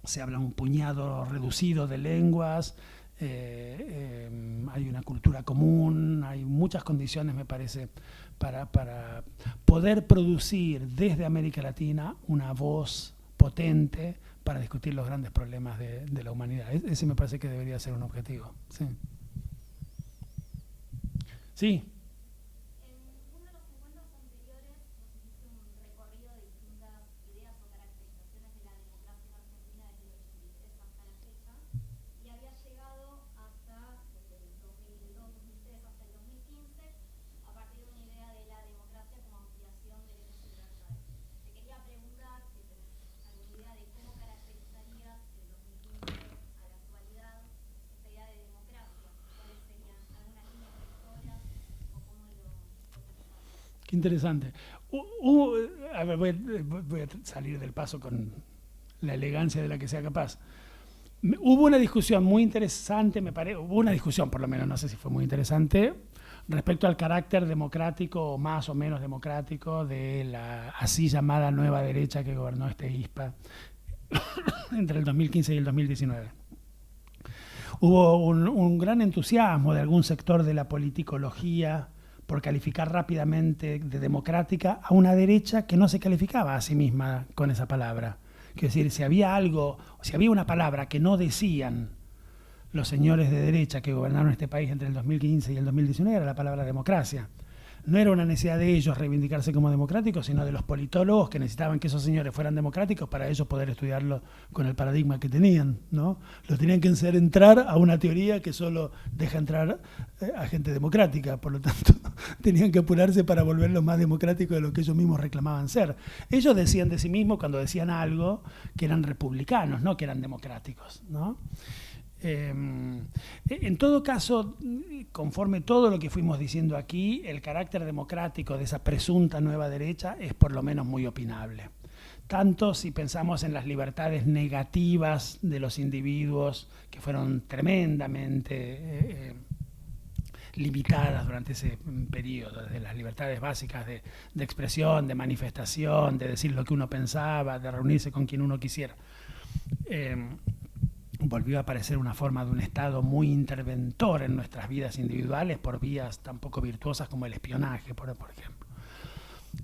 Se habla un puñado reducido de lenguas, hay una cultura común, hay muchas condiciones, me parece, para poder producir desde América Latina una voz potente para discutir los grandes problemas de la humanidad. Ese me parece que debería ser un objetivo. Sí. Sí. Qué interesante. A ver, voy a salir del paso con la elegancia de la que sea capaz. Hubo una discusión muy interesante, hubo una discusión, por lo menos, no sé si fue muy interesante, respecto al carácter democrático o más o menos democrático de la así llamada nueva derecha que gobernó este ISPA entre el 2015 y el 2019. Hubo un gran entusiasmo de algún sector de la politicología por calificar rápidamente de democrática a una derecha que no se calificaba a sí misma con esa palabra. Es decir, si había una palabra que no decían los señores de derecha que gobernaron este país entre el 2015 y el 2019, era la palabra democracia. No era una necesidad de ellos reivindicarse como democráticos, sino de los politólogos que necesitaban que esos señores fueran democráticos para ellos poder estudiarlo con el paradigma que tenían, ¿no? Los tenían que hacer entrar a una teoría que solo deja entrar a gente democrática, por lo tanto tenían que apurarse para volverlos más democráticos de lo que ellos mismos reclamaban ser. Ellos decían de sí mismos cuando decían algo que eran republicanos, no que eran democráticos, ¿no? En todo caso, conforme todo lo que fuimos diciendo aquí, el carácter democrático de esa presunta nueva derecha es por lo menos muy opinable. Tanto si pensamos en las libertades negativas de los individuos, que fueron tremendamente limitadas durante ese periodo, desde las libertades básicas de expresión, de manifestación, de decir lo que uno pensaba, de reunirse con quien uno quisiera. Volvió a aparecer una forma de un Estado muy interventor en nuestras vidas individuales por vías tan poco virtuosas como el espionaje, por ejemplo.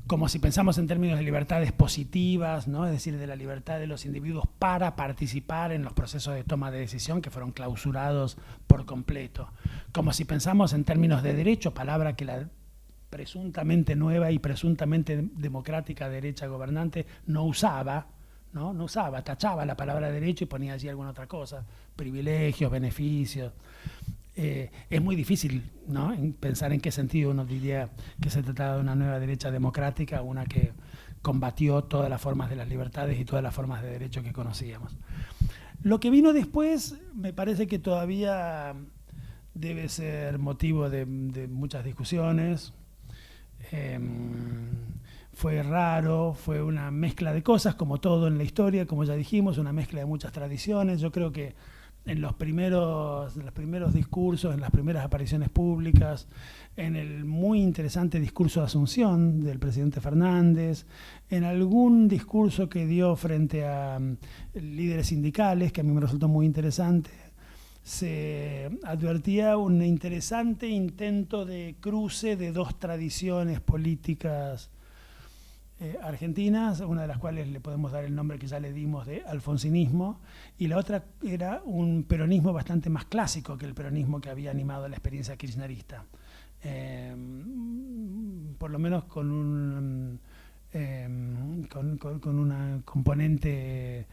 como si pensamos en términos de libertades positivas, ¿no? Es decir, de la libertad de los individuos para participar en los procesos de toma de decisión que fueron clausurados por completo. Como si pensamos en términos de derecho, palabra que la presuntamente nueva y presuntamente democrática derecha gobernante no usaba, ¿no? No usaba, tachaba la palabra derecho y ponía allí alguna otra cosa, privilegios, beneficios. Es muy difícil, ¿no?, pensar en qué sentido uno diría que se trataba de una nueva derecha democrática, una que combatió todas las formas de las libertades y todas las formas de derecho que conocíamos. Lo que vino después me parece que todavía debe ser motivo de muchas discusiones. Fue raro, fue una mezcla de cosas, como todo en la historia, como ya dijimos, una mezcla de muchas tradiciones. Yo creo que en los primeros discursos, en las primeras apariciones públicas, en el muy interesante discurso de Asunción del presidente Fernández, en algún discurso que dio frente a líderes sindicales, que a mí me resultó muy interesante, se advertía un interesante intento de cruce de dos tradiciones políticas argentinas, una de las cuales le podemos dar el nombre que ya le dimos de alfonsinismo, y la otra era un peronismo bastante más clásico que el peronismo que había animado la experiencia kirchnerista, por lo menos con una componente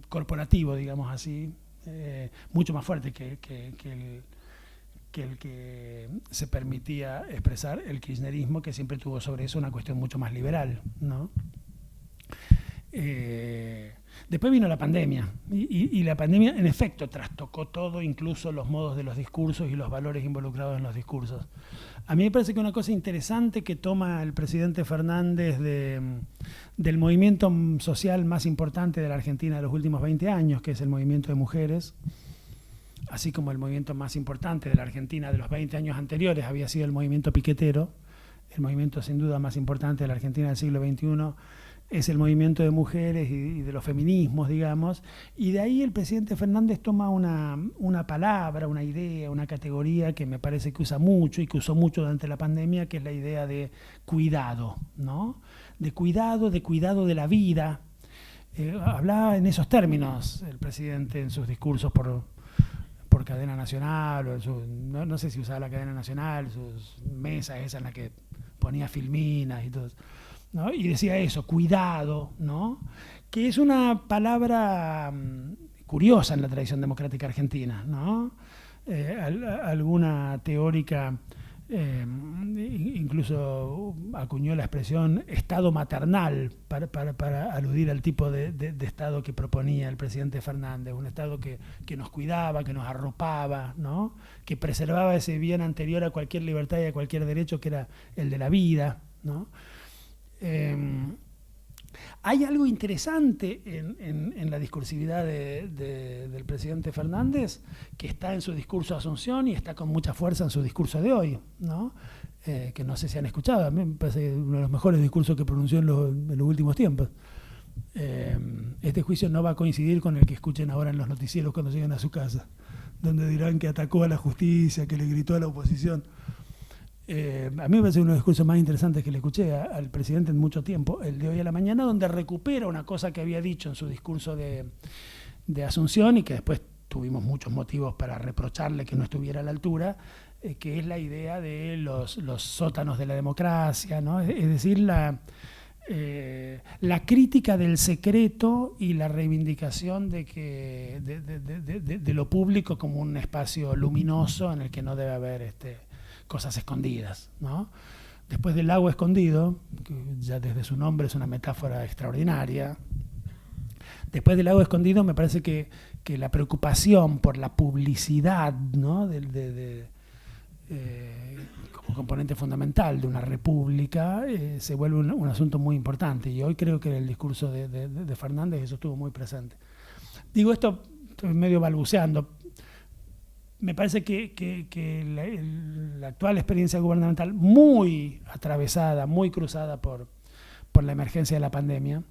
corporativo, digamos así, mucho más fuerte que el que se permitía expresar el kirchnerismo, que siempre tuvo sobre eso una cuestión mucho más liberal, ¿no? Después vino la pandemia, y la pandemia en efecto trastocó todo, incluso los modos de los discursos y los valores involucrados en los discursos. A mí me parece que una cosa interesante que toma el presidente Fernández del movimiento social más importante de la Argentina de los últimos 20 años, que es el movimiento de mujeres, así como el movimiento más importante de la Argentina de los 20 años anteriores había sido el movimiento piquetero, el movimiento sin duda más importante de la Argentina del siglo XXI es el movimiento de mujeres y de los feminismos, digamos, y de ahí el presidente Fernández toma una palabra, una idea, una categoría que me parece que usa mucho y que usó mucho durante la pandemia, que es la idea de cuidado, ¿no? De cuidado de la vida. Hablaba en esos términos el presidente en sus discursos por cadena nacional, o no sé si usaba la cadena nacional, sus mesas esas en las que ponía filminas y todo, ¿no? Y decía eso, cuidado, ¿no? Que es una palabra curiosa en la tradición democrática argentina, ¿no? Alguna teórica incluso acuñó la expresión estado maternal para aludir al tipo de estado que proponía el presidente Fernández, un estado que nos cuidaba, que nos arropaba, ¿no? Que preservaba ese bien anterior a cualquier libertad y a cualquier derecho, que era el de la vida, ¿no? Hay algo interesante en la discursividad del presidente Fernández, que está en su discurso de Asunción y está con mucha fuerza en su discurso de hoy, ¿no? Que no sé si han escuchado, a mí me parece uno de los mejores discursos que pronunció en los últimos tiempos. Este juicio no va a coincidir con el que escuchen ahora en los noticieros cuando lleguen a su casa, donde dirán que atacó a la justicia, que le gritó a la oposición. A mí me parece uno de los discursos más interesantes que le escuché al presidente en mucho tiempo, el de hoy a la mañana, donde recupera una cosa que había dicho en su discurso de Asunción y que después tuvimos muchos motivos para reprocharle que no estuviera a la altura, que es la idea de los sótanos de la democracia, ¿no? Es decir, la crítica del secreto y la reivindicación de lo público como un espacio luminoso en el que no debe haber cosas escondidas, ¿no? Después del lago escondido, que ya desde su nombre es una metáfora extraordinaria, después del lago escondido me parece que la preocupación por la publicidad, ¿no? Como componente fundamental de una república se vuelve un asunto muy importante, y hoy creo que en el discurso de Fernández eso estuvo muy presente. Digo esto, estoy medio balbuceando. Me parece que la actual experiencia gubernamental, muy atravesada, muy cruzada por la emergencia de la pandemia,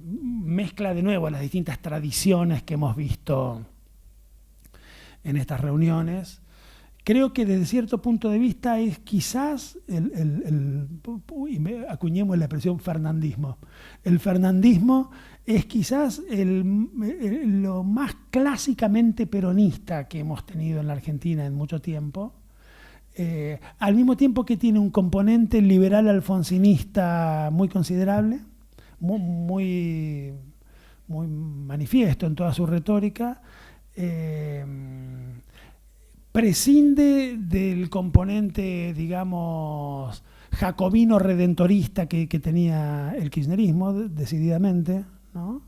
mezcla de nuevo las distintas tradiciones que hemos visto en estas reuniones, creo que desde cierto punto de vista es quizás acuñemos la expresión fernandismo. El fernandismo es quizás lo más clásicamente peronista que hemos tenido en la Argentina en mucho tiempo. Al mismo tiempo que tiene un componente liberal alfonsinista muy considerable, muy manifiesto en toda su retórica, prescinde del componente, digamos, jacobino redentorista que tenía el kirchnerismo, decididamente, ¿no?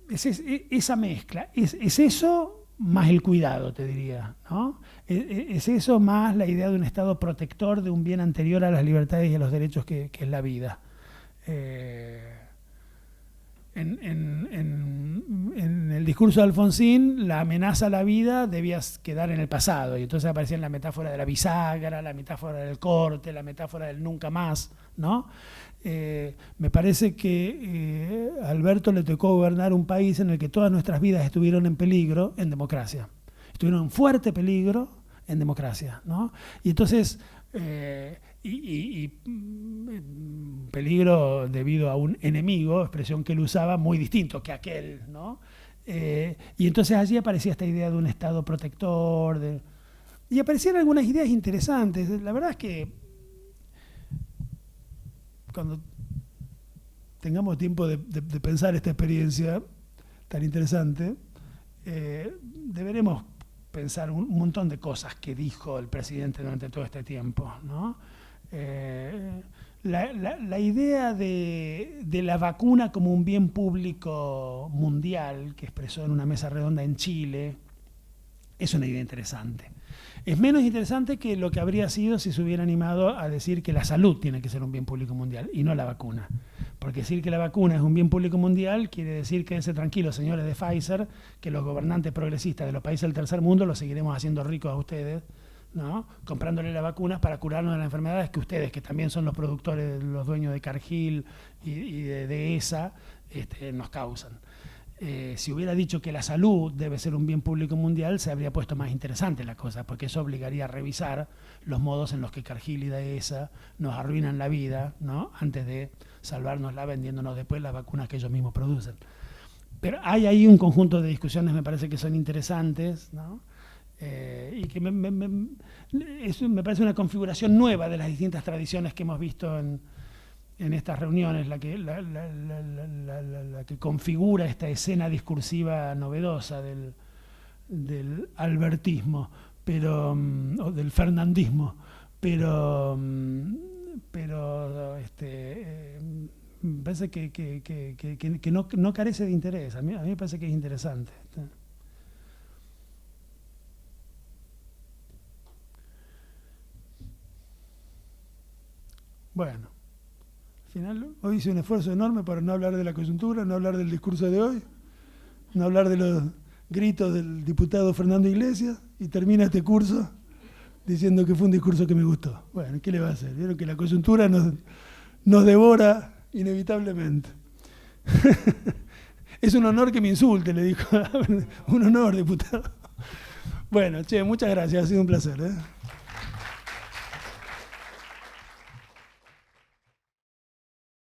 Esa mezcla, es eso más el cuidado, te diría, ¿no? Es eso más la idea de un Estado protector de un bien anterior a las libertades y a los derechos que es la vida. En el discurso de Alfonsín, la amenaza a la vida debía quedar en el pasado, y entonces aparecía la metáfora de la bisagra, la metáfora del corte, la metáfora del nunca más, ¿no? Me parece que a Alberto le tocó gobernar un país en el que todas nuestras vidas estuvieron en peligro en democracia. Estuvieron en fuerte peligro en democracia, ¿no? Y entonces, peligro debido a un enemigo, expresión que él usaba, muy distinto que aquel, ¿no? Y entonces allí aparecía esta idea de un Estado protector, y aparecían algunas ideas interesantes. La verdad es que cuando tengamos tiempo de pensar esta experiencia tan interesante, deberemos pensar un montón de cosas que dijo el presidente durante todo este tiempo, ¿no? La idea de la vacuna como un bien público mundial, que expresó en una mesa redonda en Chile, es una idea interesante. Es menos interesante que lo que habría sido si se hubiera animado a decir que la salud tiene que ser un bien público mundial y no la vacuna. Porque decir que la vacuna es un bien público mundial quiere decir, quédense tranquilos, señores de Pfizer, que los gobernantes progresistas de los países del tercer mundo los seguiremos haciendo ricos a ustedes, ¿no? Comprándole las vacunas para curarnos de las enfermedades que ustedes, que también son los productores, los dueños de Cargill y de ESA, nos causan. Si hubiera dicho que la salud debe ser un bien público mundial, se habría puesto más interesante la cosa, porque eso obligaría a revisar los modos en los que Cargill y ESA nos arruinan la vida, ¿no? Antes de salvárnosla vendiéndonos después las vacunas que ellos mismos producen. Pero hay ahí un conjunto de discusiones, me parece que son interesantes, ¿no? Y que eso me parece una configuración nueva de las distintas tradiciones que hemos visto en estas reuniones, la que configura esta escena discursiva novedosa del albertismo, o del fernandismo, pero me parece que no carece de interés. A mí me parece que es interesante. Bueno, al final hoy hice un esfuerzo enorme para no hablar de la coyuntura, no hablar del discurso de hoy, no hablar de los gritos del diputado Fernando Iglesias, y termina este curso diciendo que fue un discurso que me gustó. Bueno, ¿qué le va a hacer? Vieron que la coyuntura nos devora inevitablemente. Es un honor que me insulte, le dijo. Un honor, diputado. Bueno, che, muchas gracias, ha sido un placer, ¿eh?